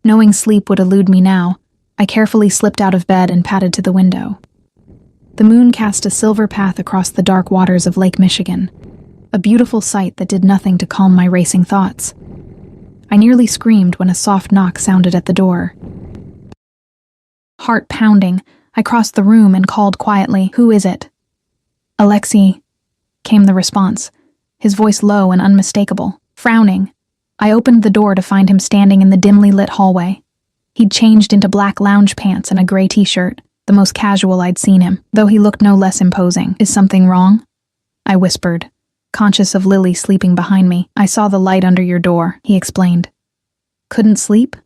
Knowing sleep would elude me now, I carefully slipped out of bed and padded to the window. The moon cast a silver path across the dark waters of Lake Michigan, a beautiful sight that did nothing to calm my racing thoughts. I nearly screamed when a soft knock sounded at the door. Heart pounding, I crossed the room and called quietly, "Who is it?" "Alexei," came the response, his voice low and unmistakable. Frowning, I opened the door to find him standing in the dimly lit hallway. He'd changed into black lounge pants and a gray t-shirt, the most casual I'd seen him, though he looked no less imposing. "Is something wrong?" I whispered, conscious of Lily sleeping behind me. "I saw the light under your door," he explained. "Couldn't sleep?"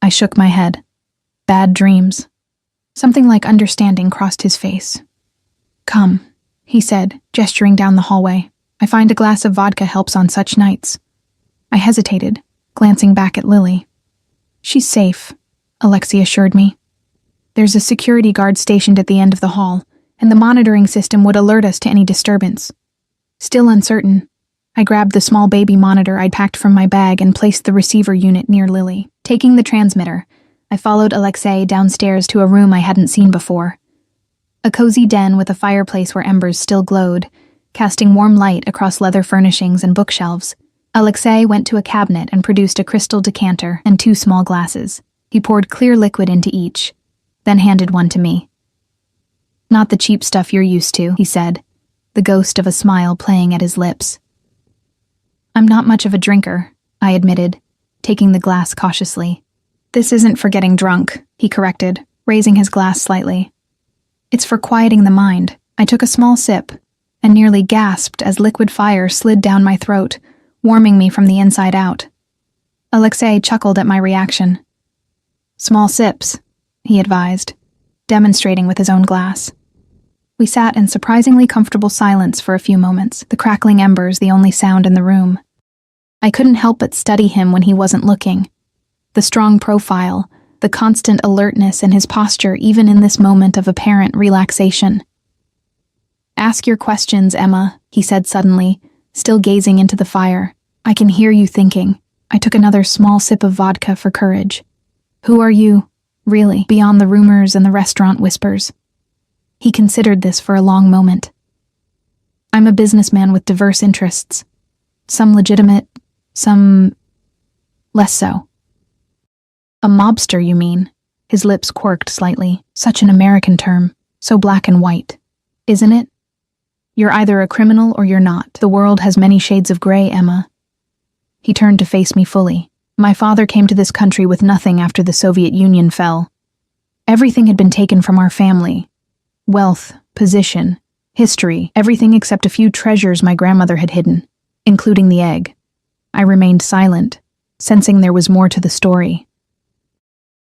I shook my head. "Bad dreams." Something like understanding crossed his face. "Come," he said, gesturing down the hallway. "I find a glass of vodka helps on such nights." I hesitated, glancing back at Lily. "She's safe," Alexei assured me. "There's a security guard stationed at the end of the hall, and the monitoring system would alert us to any disturbance." Still uncertain, I grabbed the small baby monitor I'd packed from my bag and placed the receiver unit near Lily. Taking the transmitter, I followed Alexei downstairs to a room I hadn't seen before. A cozy den with a fireplace where embers still glowed, casting warm light across leather furnishings and bookshelves. Alexei went to a cabinet and produced a crystal decanter and 2 small glasses. He poured clear liquid into each, then handed one to me. "Not the cheap stuff you're used to," he said, the ghost of a smile playing at his lips. "I'm not much of a drinker," I admitted, taking the glass cautiously. "This isn't for getting drunk," he corrected, raising his glass slightly. "It's for quieting the mind." I took a small sip and nearly gasped as liquid fire slid down my throat, warming me from the inside out. Alexei chuckled at my reaction. "Small sips," he advised, demonstrating with his own glass. We sat in surprisingly comfortable silence for a few moments, the crackling embers the only sound in the room. I couldn't help but study him when he wasn't looking. The strong profile, the constant alertness in his posture even in this moment of apparent relaxation. "Ask your questions, Emma," he said suddenly, still gazing into the fire. "I can hear you thinking." I took another small sip of vodka for courage. "Who are you, really, beyond the rumors and the restaurant whispers?" He considered this for a long moment. "I'm a businessman with diverse interests. Some legitimate, some less so." "A mobster, you mean?" His lips quirked slightly. Such an American term, so black and white. "Isn't it? You're either a criminal or you're not. The world has many shades of gray, Emma." He turned to face me fully. "My father came to this country with nothing after the Soviet Union fell. Everything had been taken from our family. Wealth, position, history, everything except a few treasures my grandmother had hidden, including the egg. I remained silent, sensing there was more to the story.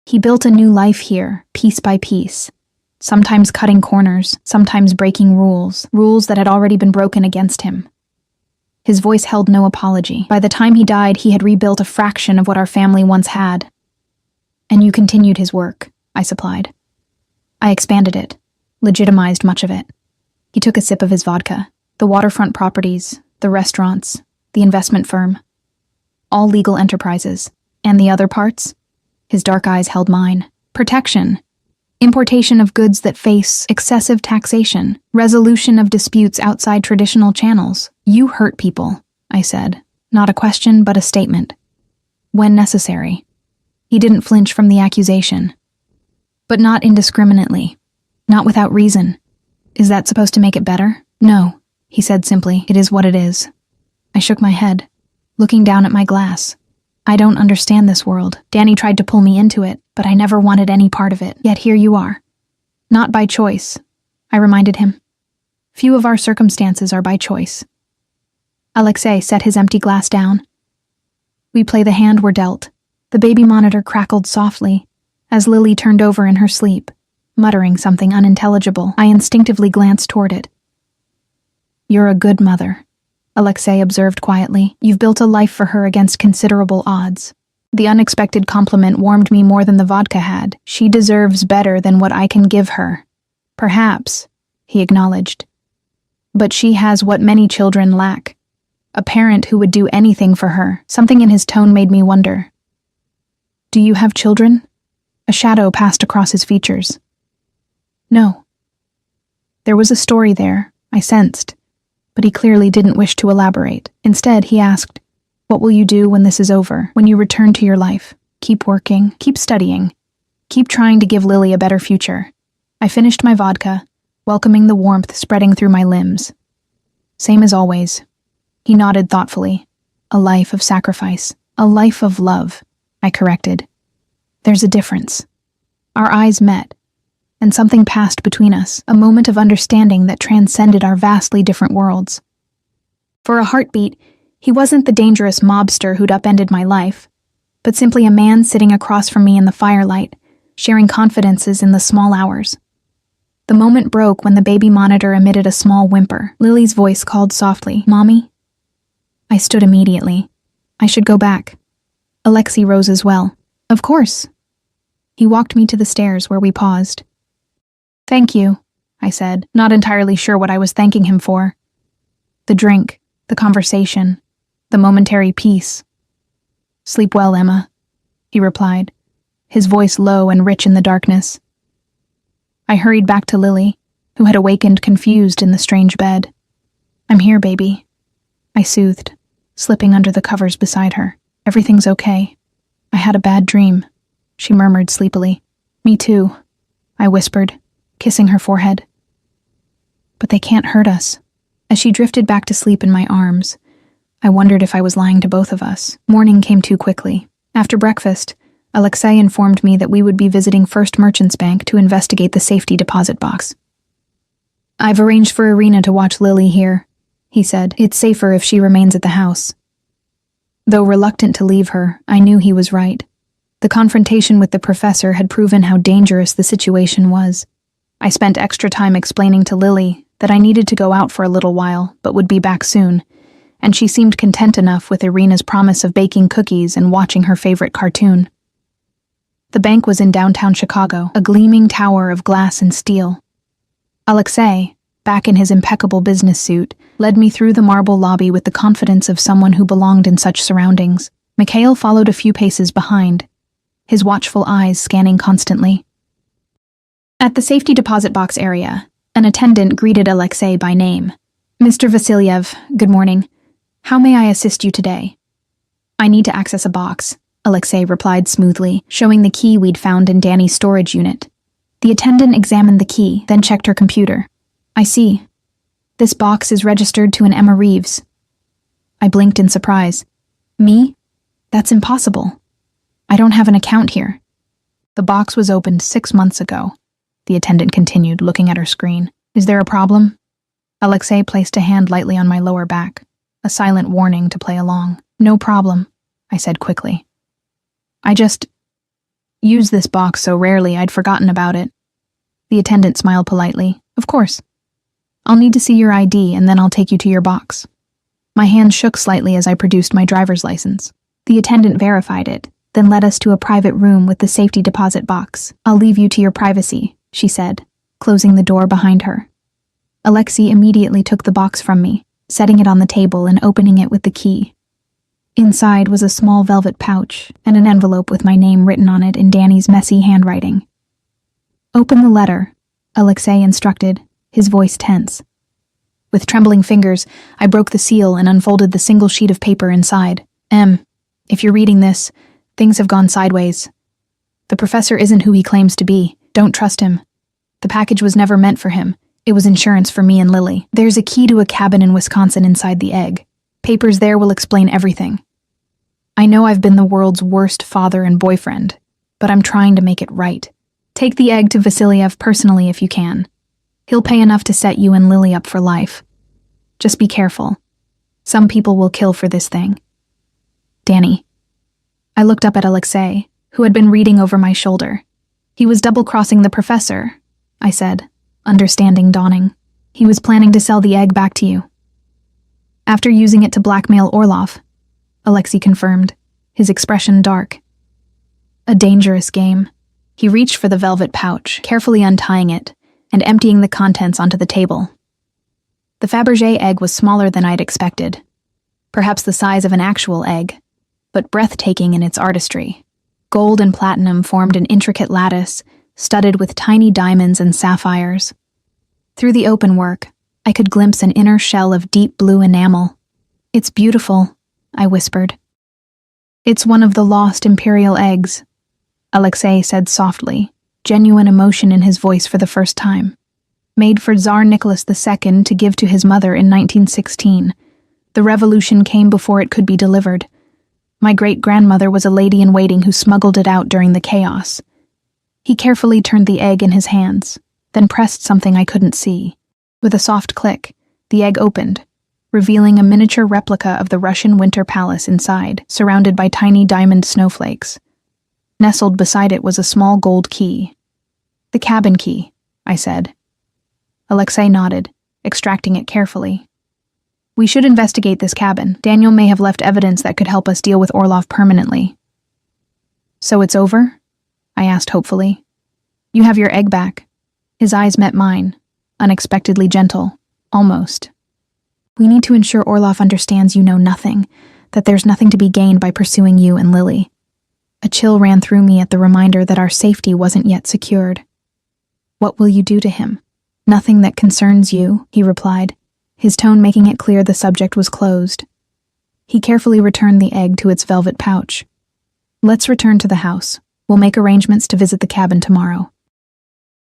He built a new life here, piece by piece, sometimes cutting corners, sometimes breaking rules that had already been broken against him. His voice held no apology. By the time he died, he had rebuilt a fraction of what our family once had. And you continued his work, I supplied. I expanded it, legitimized much of it. He took a sip of his vodka. The waterfront properties, the restaurants, the investment firm. All legal enterprises. And the other parts? His dark eyes held mine. Protection. Importation of goods that face excessive taxation. Resolution of disputes outside traditional channels. You hurt people, I said. Not a question, but a statement. When necessary. He didn't flinch from the accusation. But not indiscriminately. Not without reason. Is that supposed to make it better? No, he said simply. It is what it is. I shook my head, looking down at my glass. I don't understand this world. Danny tried to pull me into it, but I never wanted any part of it. Yet here you are. Not by choice, I reminded him. Few of our circumstances are by choice. Alexei set his empty glass down. We play the hand we're dealt. The baby monitor crackled softly as Lily turned over in her sleep, muttering something unintelligible. I instinctively glanced toward it. You're a good mother, Alexei observed quietly. You've built a life for her against considerable odds. The unexpected compliment warmed me more than the vodka had. She deserves better than what I can give her. Perhaps, he acknowledged. But she has what many children lack. A parent who would do anything for her. Something in his tone made me wonder. Do you have children? A shadow passed across his features. No. There was a story there, I sensed, but he clearly didn't wish to elaborate. Instead, he asked, what will you do when this is over, when you return to your life? Keep working, keep studying, keep trying to give Lily a better future. I finished my vodka, welcoming the warmth spreading through my limbs. Same as always. He nodded thoughtfully. A life of sacrifice, a life of love, I corrected. There's a difference. Our eyes met, and something passed between us, a moment of understanding that transcended our vastly different worlds. For a heartbeat, he wasn't the dangerous mobster who'd upended my life, but simply a man sitting across from me in the firelight, sharing confidences in the small hours. The moment broke when the baby monitor emitted a small whimper. Lily's voice called softly, Mommy? I stood immediately. I should go back. Alexei rose as well. Of course. He walked me to the stairs where we paused. Thank you, I said, not entirely sure what I was thanking him for. The drink, the conversation, the momentary peace. Sleep well, Emma, he replied, his voice low and rich in the darkness. I hurried back to Lily, who had awakened confused in the strange bed. I'm here, baby, I soothed, slipping under the covers beside her. Everything's okay. I had a bad dream, she murmured sleepily. Me too, I whispered, kissing her forehead. But they can't hurt us. As she drifted back to sleep in my arms, I wondered if I was lying to both of us. Morning came too quickly. After breakfast, Alexei informed me that we would be visiting First Merchants Bank to investigate the safety deposit box. I've arranged for Irina to watch Lily here, he said. It's safer if she remains at the house. Though reluctant to leave her, I knew he was right. The confrontation with the professor had proven how dangerous the situation was. I spent extra time explaining to Lily that I needed to go out for a little while, but would be back soon, and she seemed content enough with Irina's promise of baking cookies and watching her favorite cartoon. The bank was in downtown Chicago, a gleaming tower of glass and steel. Alexei, back in his impeccable business suit, led me through the marble lobby with the confidence of someone who belonged in such surroundings. Mikhail followed a few paces behind, his watchful eyes scanning constantly. At the safety deposit box area, an attendant greeted Alexei by name. Mr. Vasilyev, good morning. How may I assist you today? I need to access a box, Alexei replied smoothly, showing the key we'd found in Danny's storage unit. The attendant examined the key, then checked her computer. I see. This box is registered to an Emma Reeves. I blinked in surprise. Me? That's impossible. I don't have an account here. The box was opened 6 months ago, the attendant continued, looking at her screen. Is there a problem? Alexei placed a hand lightly on my lower back, a silent warning to play along. No problem, I said quickly. I just use this box so rarely I'd forgotten about it. The attendant smiled politely. Of course. I'll need to see your ID and then I'll take you to your box. My hand shook slightly as I produced my driver's license. The attendant verified it, then led us to a private room with the safety deposit box. I'll leave you to your privacy, she said, closing the door behind her. Alexei immediately took the box from me, setting it on the table and opening it with the key. Inside was a small velvet pouch and an envelope with my name written on it in Danny's messy handwriting. Open the letter, Alexei instructed, his voice tense. With trembling fingers, I broke the seal and unfolded the single sheet of paper inside. If you're reading this, things have gone sideways. The professor isn't who he claims to be. Don't trust him. The package was never meant for him. It was insurance for me and Lily. There's a key to a cabin in Wisconsin inside the egg. Papers there will explain everything. I know I've been the world's worst father and boyfriend, but I'm trying to make it right. Take the egg to Vasiliev personally if you can. He'll pay enough to set you and Lily up for life. Just be careful. Some people will kill for this thing. Danny. I looked up at Alexei, who had been reading over my shoulder. He was double-crossing the professor, I said, understanding dawning. He was planning to sell the egg back to you. After using it to blackmail Orlov, Alexei confirmed, his expression dark. A dangerous game. He reached for the velvet pouch, carefully untying it and emptying the contents onto the table. The Fabergé egg was smaller than I'd expected, perhaps the size of an actual egg, but breathtaking in its artistry. Gold and platinum formed an intricate lattice, studded with tiny diamonds and sapphires. Through the open work, I could glimpse an inner shell of deep blue enamel. It's beautiful, I whispered. It's one of the lost imperial eggs, Alexei said softly, genuine emotion in his voice for the first time. Made for Tsar Nicholas II to give to his mother in 1916. The revolution came before it could be delivered. My great-grandmother was a lady-in-waiting who smuggled it out during the chaos. He carefully turned the egg in his hands, then pressed something I couldn't see. With a soft click, the egg opened, revealing a miniature replica of the Russian Winter Palace inside, surrounded by tiny diamond snowflakes. Nestled beside it was a small gold key. The cabin key, I said. Alexei nodded, extracting it carefully. We should investigate this cabin. Daniel may have left evidence that could help us deal with Orlov permanently. So it's over? I asked hopefully. You have your egg back. His eyes met mine, unexpectedly gentle, almost. We need to ensure Orlov understands you know nothing, that there's nothing to be gained by pursuing you and Lily. A chill ran through me at the reminder that our safety wasn't yet secured. What will you do to him? Nothing that concerns you, he replied, his tone making it clear the subject was closed. He carefully returned the egg to its velvet pouch. Let's return to the house. We'll make arrangements to visit the cabin tomorrow.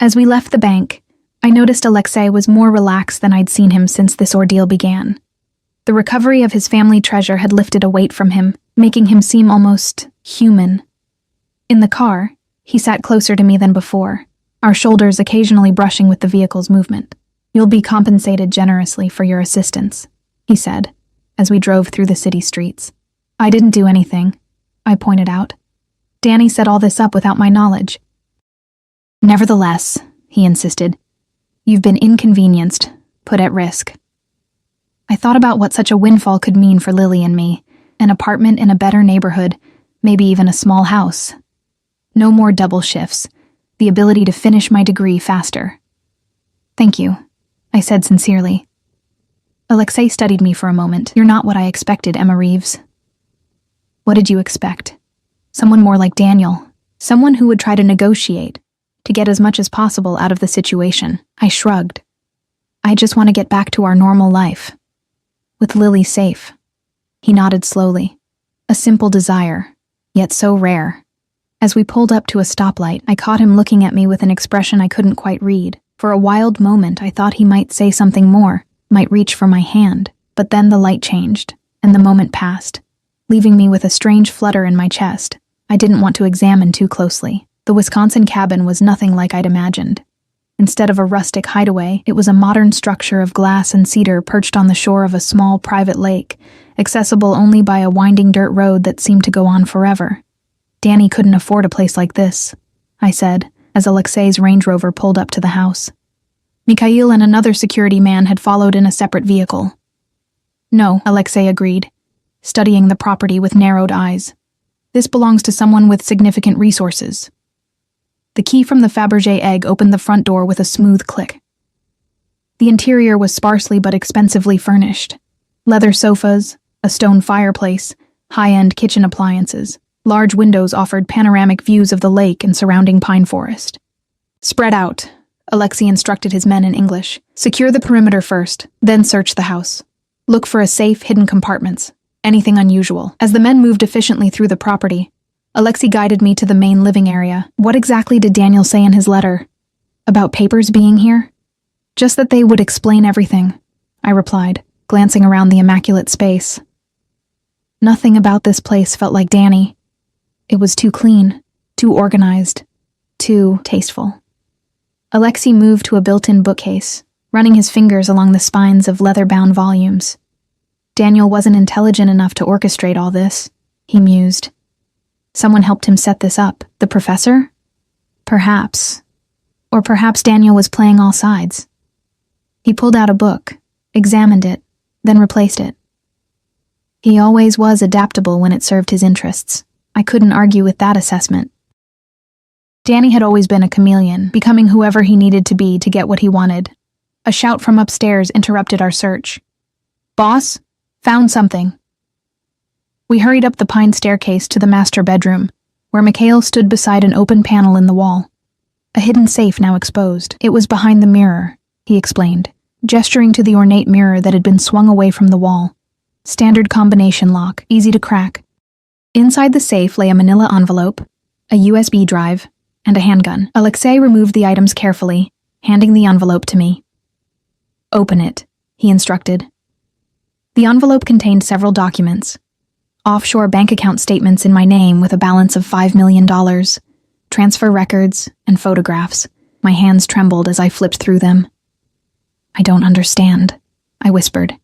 As we left the bank, I noticed Alexei was more relaxed than I'd seen him since this ordeal began. The recovery of his family treasure had lifted a weight from him, making him seem almost human. In the car, he sat closer to me than before, our shoulders occasionally brushing with the vehicle's movement. You'll be compensated generously for your assistance, he said, as we drove through the city streets. I didn't do anything, I pointed out. Danny set all this up without my knowledge. Nevertheless, he insisted, you've been inconvenienced, put at risk. I thought about what such a windfall could mean for Lily and me, an apartment in a better neighborhood, maybe even a small house. No more double shifts, the ability to finish my degree faster. Thank you, I said sincerely. Alexei studied me for a moment. You're not what I expected, Emma Reeves. What did you expect? Someone more like Daniel. Someone who would try to negotiate, to get as much as possible out of the situation. I shrugged. I just want to get back to our normal life. With Lily safe. He nodded slowly. A simple desire, yet so rare. As we pulled up to a stoplight, I caught him looking at me with an expression I couldn't quite read. For a wild moment, I thought he might say something more, might reach for my hand. But then the light changed, and the moment passed, leaving me with a strange flutter in my chest. I didn't want to examine too closely. The Wisconsin cabin was nothing like I'd imagined. Instead of a rustic hideaway, it was a modern structure of glass and cedar perched on the shore of a small private lake, accessible only by a winding dirt road that seemed to go on forever. Danny couldn't afford a place like this, I said, as Alexei's Range Rover pulled up to the house. Mikhail and another security man had followed in a separate vehicle. No, Alexei agreed, studying the property with narrowed eyes. This belongs to someone with significant resources. The key from the Fabergé egg opened the front door with a smooth click. The interior was sparsely but expensively furnished. Leather sofas, a stone fireplace, high-end kitchen appliances. Large windows offered panoramic views of the lake and surrounding pine forest. Spread out, Alexei instructed his men in English. Secure the perimeter first, then search the house. Look for a safe, hidden compartments. Anything unusual. As the men moved efficiently through the property, Alexei guided me to the main living area. What exactly did Daniel say in his letter? About papers being here? Just that they would explain everything, I replied, glancing around the immaculate space. Nothing about this place felt like Danny. It was too clean, too organized, too tasteful. Alexei moved to a built-in bookcase, running his fingers along the spines of leather-bound volumes. Daniel wasn't intelligent enough to orchestrate all this, he mused. Someone helped him set this up. The professor? Perhaps. Or perhaps Daniel was playing all sides. He pulled out a book, examined it, then replaced it. He always was adaptable when it served his interests. I couldn't argue with that assessment. Danny had always been a chameleon, becoming whoever he needed to be to get what he wanted. A shout from upstairs interrupted our search. "Boss, found something." We hurried up the pine staircase to the master bedroom, where Mikhail stood beside an open panel in the wall. A hidden safe now exposed. It was behind the mirror, he explained, gesturing to the ornate mirror that had been swung away from the wall. Standard combination lock, easy to crack. Inside the safe lay a manila envelope, a USB drive, and a handgun. Alexei removed the items carefully, handing the envelope to me. "Open it," he instructed. The envelope contained several documents. Offshore bank account statements in my name with a balance of $5 million, transfer records, and photographs. My hands trembled as I flipped through them. "I don't understand," I whispered.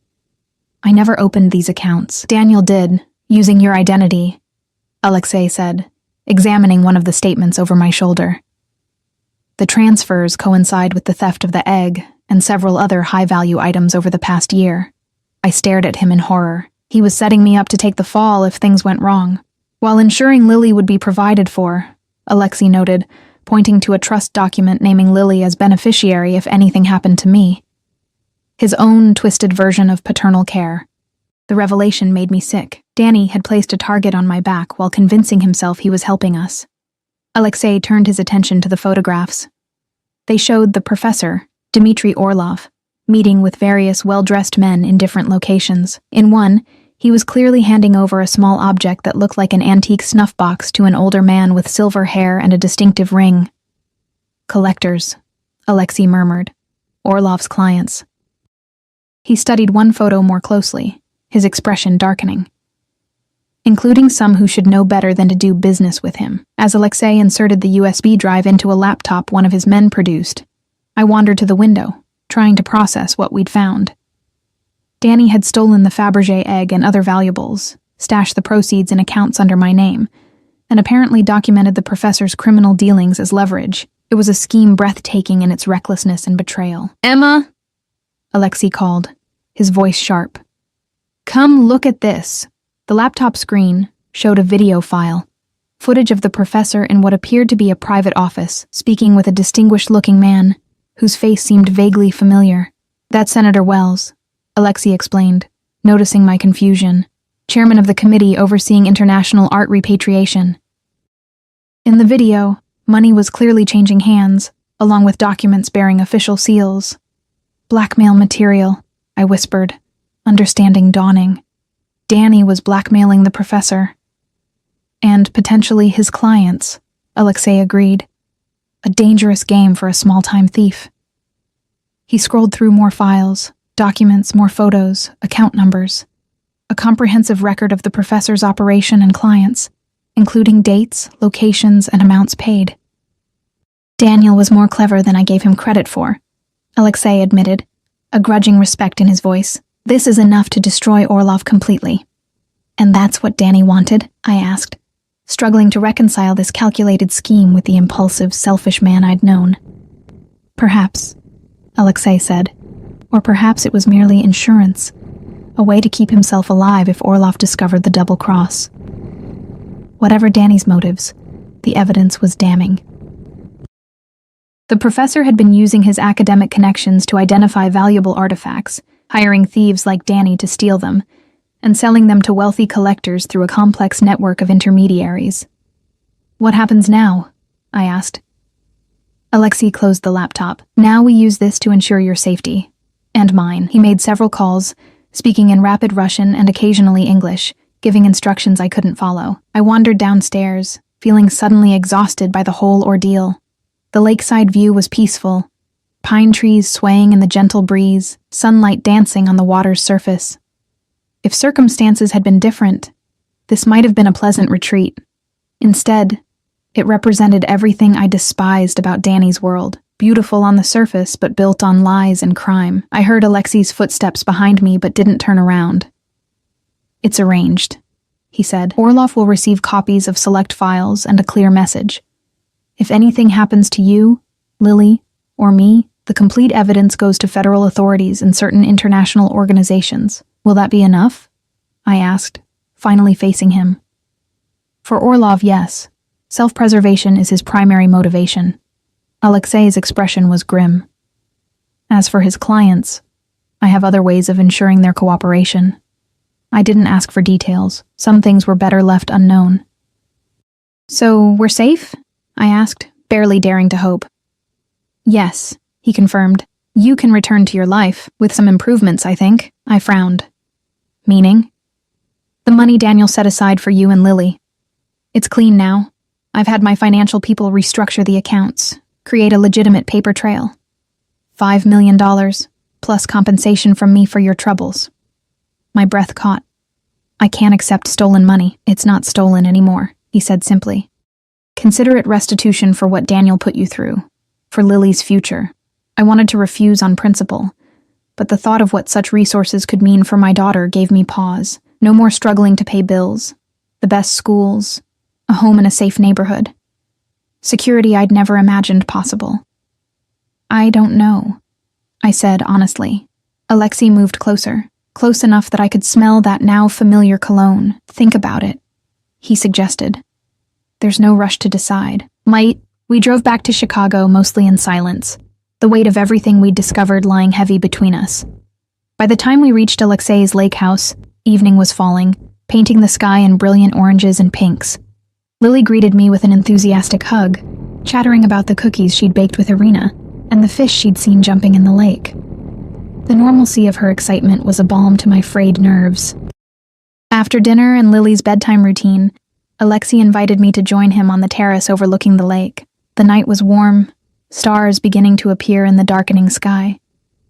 "I never opened these accounts." "Daniel did, using your identity," Alexei said, examining one of the statements over my shoulder. "The transfers coincide with the theft of the egg and several other high-value items over the past year." I stared at him in horror. He was setting me up to take the fall if things went wrong. While ensuring Lily would be provided for, Alexei noted, pointing to a trust document naming Lily as beneficiary if anything happened to me. His own twisted version of paternal care. The revelation made me sick. Danny had placed a target on my back while convincing himself he was helping us. Alexei turned his attention to the photographs. They showed the professor, Dmitry Orlov, meeting with various well-dressed men in different locations. In one, he was clearly handing over a small object that looked like an antique snuff box to an older man with silver hair and a distinctive ring. "Collectors," Alexei murmured. "Orlov's clients." He studied one photo more closely, his expression darkening. "Including some who should know better than to do business with him." As Alexei inserted the USB drive into a laptop one of his men produced, I wandered to the window, trying to process what we'd found. Danny had stolen the Fabergé egg and other valuables, stashed the proceeds in accounts under my name, and apparently documented the professor's criminal dealings as leverage. It was a scheme breathtaking in its recklessness and betrayal. "Emma!" Alexei called, his voice sharp. "Come look at this." The laptop screen showed a video file, footage of the professor in what appeared to be a private office, speaking with a distinguished-looking man, whose face seemed vaguely familiar. "That's Senator Wells," Alexei explained, noticing my confusion, chairman of the committee overseeing international art repatriation. In the video, money was clearly changing hands, along with documents bearing official seals. "Blackmail material," I whispered, understanding dawning. Danny was blackmailing the professor. "And potentially his clients," Alexei agreed. "A dangerous game for a small-time thief." He scrolled through more files, documents, more photos, account numbers. A comprehensive record of the professor's operation and clients, including dates, locations, and amounts paid. "Daniel was more clever than I gave him credit for," Alexei admitted, a grudging respect in his voice. "This is enough to destroy Orlov completely." "And that's what Danny wanted?" I asked, struggling to reconcile this calculated scheme with the impulsive, selfish man I'd known. "Perhaps," Alexei said. "Or perhaps it was merely insurance, a way to keep himself alive if Orlov discovered the double cross." Whatever Danny's motives, the evidence was damning. The professor had been using his academic connections to identify valuable artifacts, hiring thieves like Danny to steal them, and selling them to wealthy collectors through a complex network of intermediaries. "What happens now?" I asked. Alexei closed the laptop. "Now we use this to ensure your safety. And mine." He made several calls, speaking in rapid Russian and occasionally English, giving instructions I couldn't follow. I wandered downstairs, feeling suddenly exhausted by the whole ordeal. The lakeside view was peaceful, pine trees swaying in the gentle breeze, sunlight dancing on the water's surface. If circumstances had been different, this might have been a pleasant retreat. Instead, it represented everything I despised about Danny's world. Beautiful on the surface, but built on lies and crime. I heard Alexei's footsteps behind me, but didn't turn around. "It's arranged," he said. "Orlov will receive copies of select files and a clear message. If anything happens to you, Lily, or me, the complete evidence goes to federal authorities and certain international organizations. Will that be enough?" I asked, finally facing him. For Orlov, yes. Self-preservation is his primary motivation. Alexei's expression was grim. As for his clients, I have other ways of ensuring their cooperation. I didn't ask for details. Some things were better left unknown. "So, we're safe?" I asked, barely daring to hope. "Yes," he confirmed. "You can return to your life, with some improvements, I think." I frowned. "Meaning?" "The money Daniel set aside for you and Lily. It's clean now. I've had my financial people restructure the accounts, create a legitimate paper trail. $5 million, plus compensation from me for your troubles." My breath caught. "I can't accept stolen money. It's not stolen anymore," he said simply. "Consider it restitution for what Daniel put you through, for Lily's future." I wanted to refuse on principle, but the thought of what such resources could mean for my daughter gave me pause. No more struggling to pay bills, the best schools, a home in a safe neighborhood. Security I'd never imagined possible. "I don't know," I said honestly. Alexei moved closer, close enough that I could smell that now familiar cologne. "Think about it," he suggested. "There's no rush to decide." We drove back to Chicago mostly in silence, the weight of everything we'd discovered lying heavy between us. By the time we reached Alexei's lake house, evening was falling, painting the sky in brilliant oranges and pinks. Lily greeted me with an enthusiastic hug, chattering about the cookies she'd baked with Irina and the fish she'd seen jumping in the lake. The normalcy of her excitement was a balm to my frayed nerves. After dinner and Lily's bedtime routine, Alexei invited me to join him on the terrace overlooking the lake. The night was warm, stars beginning to appear in the darkening sky.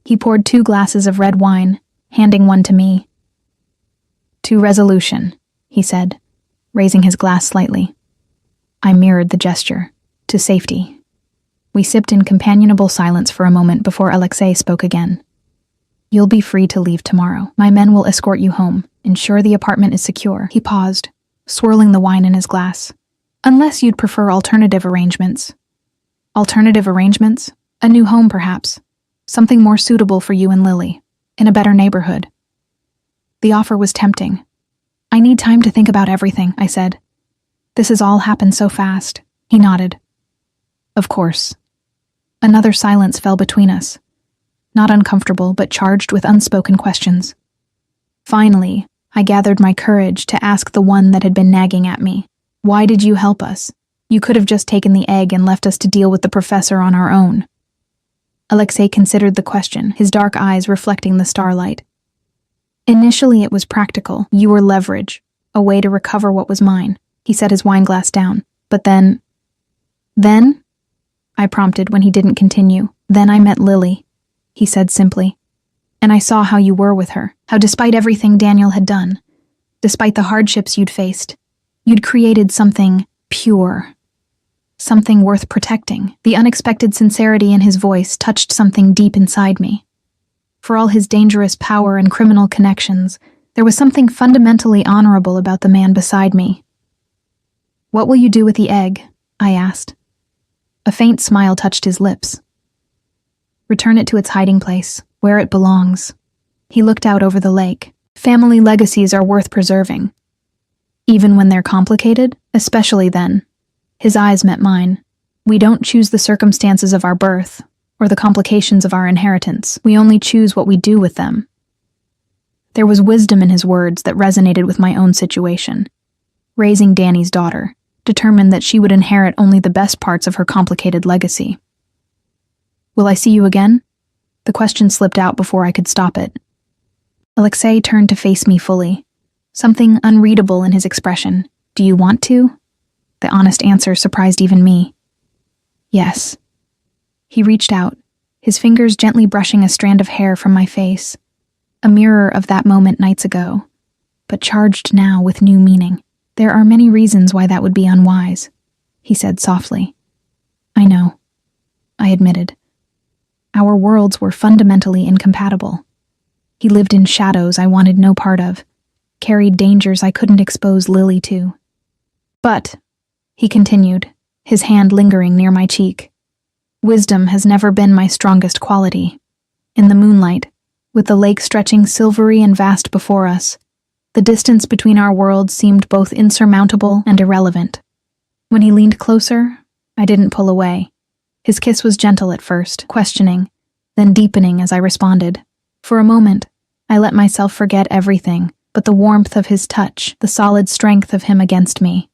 He poured 2 glasses of red wine, handing one to me. "To resolution," he said, raising his glass slightly. I mirrored the gesture. "To safety." We sipped in companionable silence for a moment before Alexei spoke again. "You'll be free to leave tomorrow. My men will escort you home, ensure the apartment is secure." He paused, swirling the wine in his glass. "Unless you'd prefer alternative arrangements." "Alternative arrangements? A new home, perhaps. Something more suitable for you and Lily, in a better neighborhood." The offer was tempting. "I need time to think about everything," I said. "This has all happened so fast." He nodded. "Of course." Another silence fell between us, not uncomfortable but charged with unspoken questions. Finally, I gathered my courage to ask the one that had been nagging at me. "Why did you help us? You could have just taken the egg and left us to deal with the professor on our own." Alexei considered the question, his dark eyes reflecting the starlight. "Initially it was practical. You were leverage, a way to recover what was mine." He set his wine glass down. "But then?" "Then?" I prompted when he didn't continue. "Then I met Lily," he said simply. "And I saw how you were with her, how despite everything Daniel had done, despite the hardships you'd faced, you'd created something pure, something worth protecting." The unexpected sincerity in his voice touched something deep inside me. For all his dangerous power and criminal connections, there was something fundamentally honorable about the man beside me. "What will you do with the egg?" I asked. A faint smile touched his lips. "Return it to its hiding place, where it belongs." He looked out over the lake. "Family legacies are worth preserving. Even when they're complicated, especially then." His eyes met mine. "We don't choose the circumstances of our birth, or the complications of our inheritance. We only choose what we do with them." There was wisdom in his words that resonated with my own situation. Raising Danny's daughter, determined that she would inherit only the best parts of her complicated legacy. "Will I see you again?" The question slipped out before I could stop it. Alexei turned to face me fully, something unreadable in his expression. "Do you want to?" The honest answer surprised even me. "Yes." He reached out, his fingers gently brushing a strand of hair from my face, a mirror of that moment nights ago, but charged now with new meaning. "There are many reasons why that would be unwise," he said softly. "I know," I admitted. Our worlds were fundamentally incompatible. He lived in shadows I wanted no part of, carried dangers I couldn't expose Lily to. "But," he continued, his hand lingering near my cheek, "wisdom has never been my strongest quality. In the moonlight, with the lake stretching silvery and vast before us, the distance between our worlds seemed both insurmountable and irrelevant. When he leaned closer, I didn't pull away. His kiss was gentle at first, questioning, then deepening as I responded. For a moment, I let myself forget everything but the warmth of his touch, the solid strength of him against me.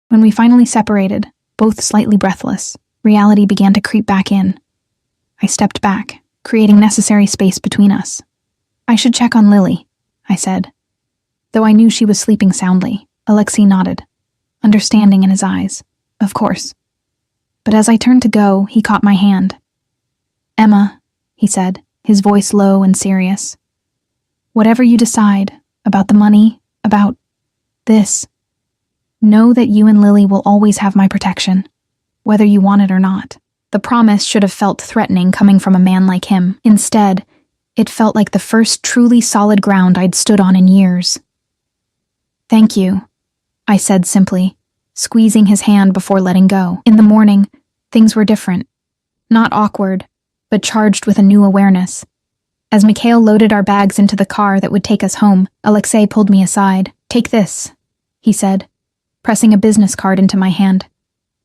When we finally separated, both slightly breathless, reality began to creep back in. I stepped back, creating necessary space between us. "I should check on Lily," I said. Though I knew she was sleeping soundly, Alexei nodded, understanding in his eyes. "Of course." But as I turned to go, he caught my hand. "Emma," he said, his voice low and serious, "whatever you decide, about the money, about this, know that you and Lily will always have my protection, whether you want it or not." The promise should have felt threatening coming from a man like him. Instead, it felt like the first truly solid ground I'd stood on in years. "Thank you," I said simply, squeezing his hand before letting go. In the morning, things were different. Not awkward, but charged with a new awareness. As Mikhail loaded our bags into the car that would take us home, Alexei pulled me aside. "Take this," he said, pressing a business card into my hand.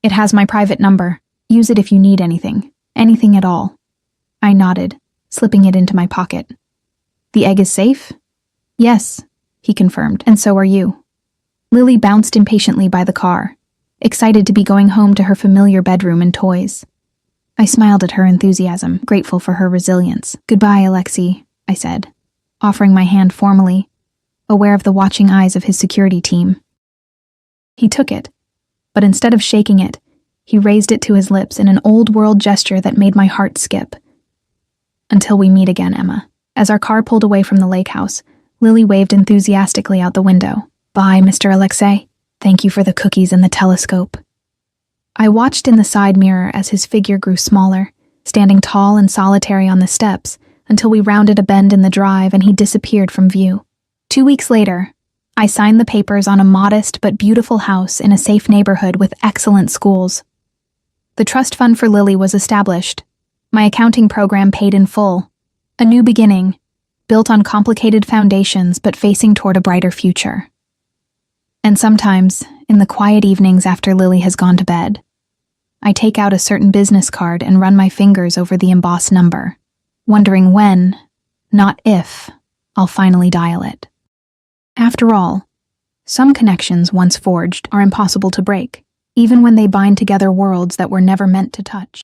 "It has my private number. Use it if you need anything at all." I nodded, slipping it into my pocket. "The egg is safe?" "Yes," he confirmed, "and so are you." Lily bounced impatiently by the car, excited to be going home to her familiar bedroom and toys. I smiled at her enthusiasm, grateful for her resilience. "Goodbye, Alexei," I said, offering my hand formally, aware of the watching eyes of his security team. He took it, but instead of shaking it, he raised it to his lips in an old-world gesture that made my heart skip. "Until we meet again, Emma." As our car pulled away from the lake house, Lily waved enthusiastically out the window. "Bye, Mr. Alexei. Thank you for the cookies and the telescope." I watched in the side mirror as his figure grew smaller, standing tall and solitary on the steps, until we rounded a bend in the drive and he disappeared from view. 2 weeks later, I signed the papers on a modest but beautiful house in a safe neighborhood with excellent schools. The trust fund for Lily was established. My accounting program paid in full. A new beginning, built on complicated foundations but facing toward a brighter future. And sometimes, in the quiet evenings after Lily has gone to bed, I take out a certain business card and run my fingers over the embossed number, wondering when, not if, I'll finally dial it. After all, some connections once forged are impossible to break, even when they bind together worlds that were never meant to touch.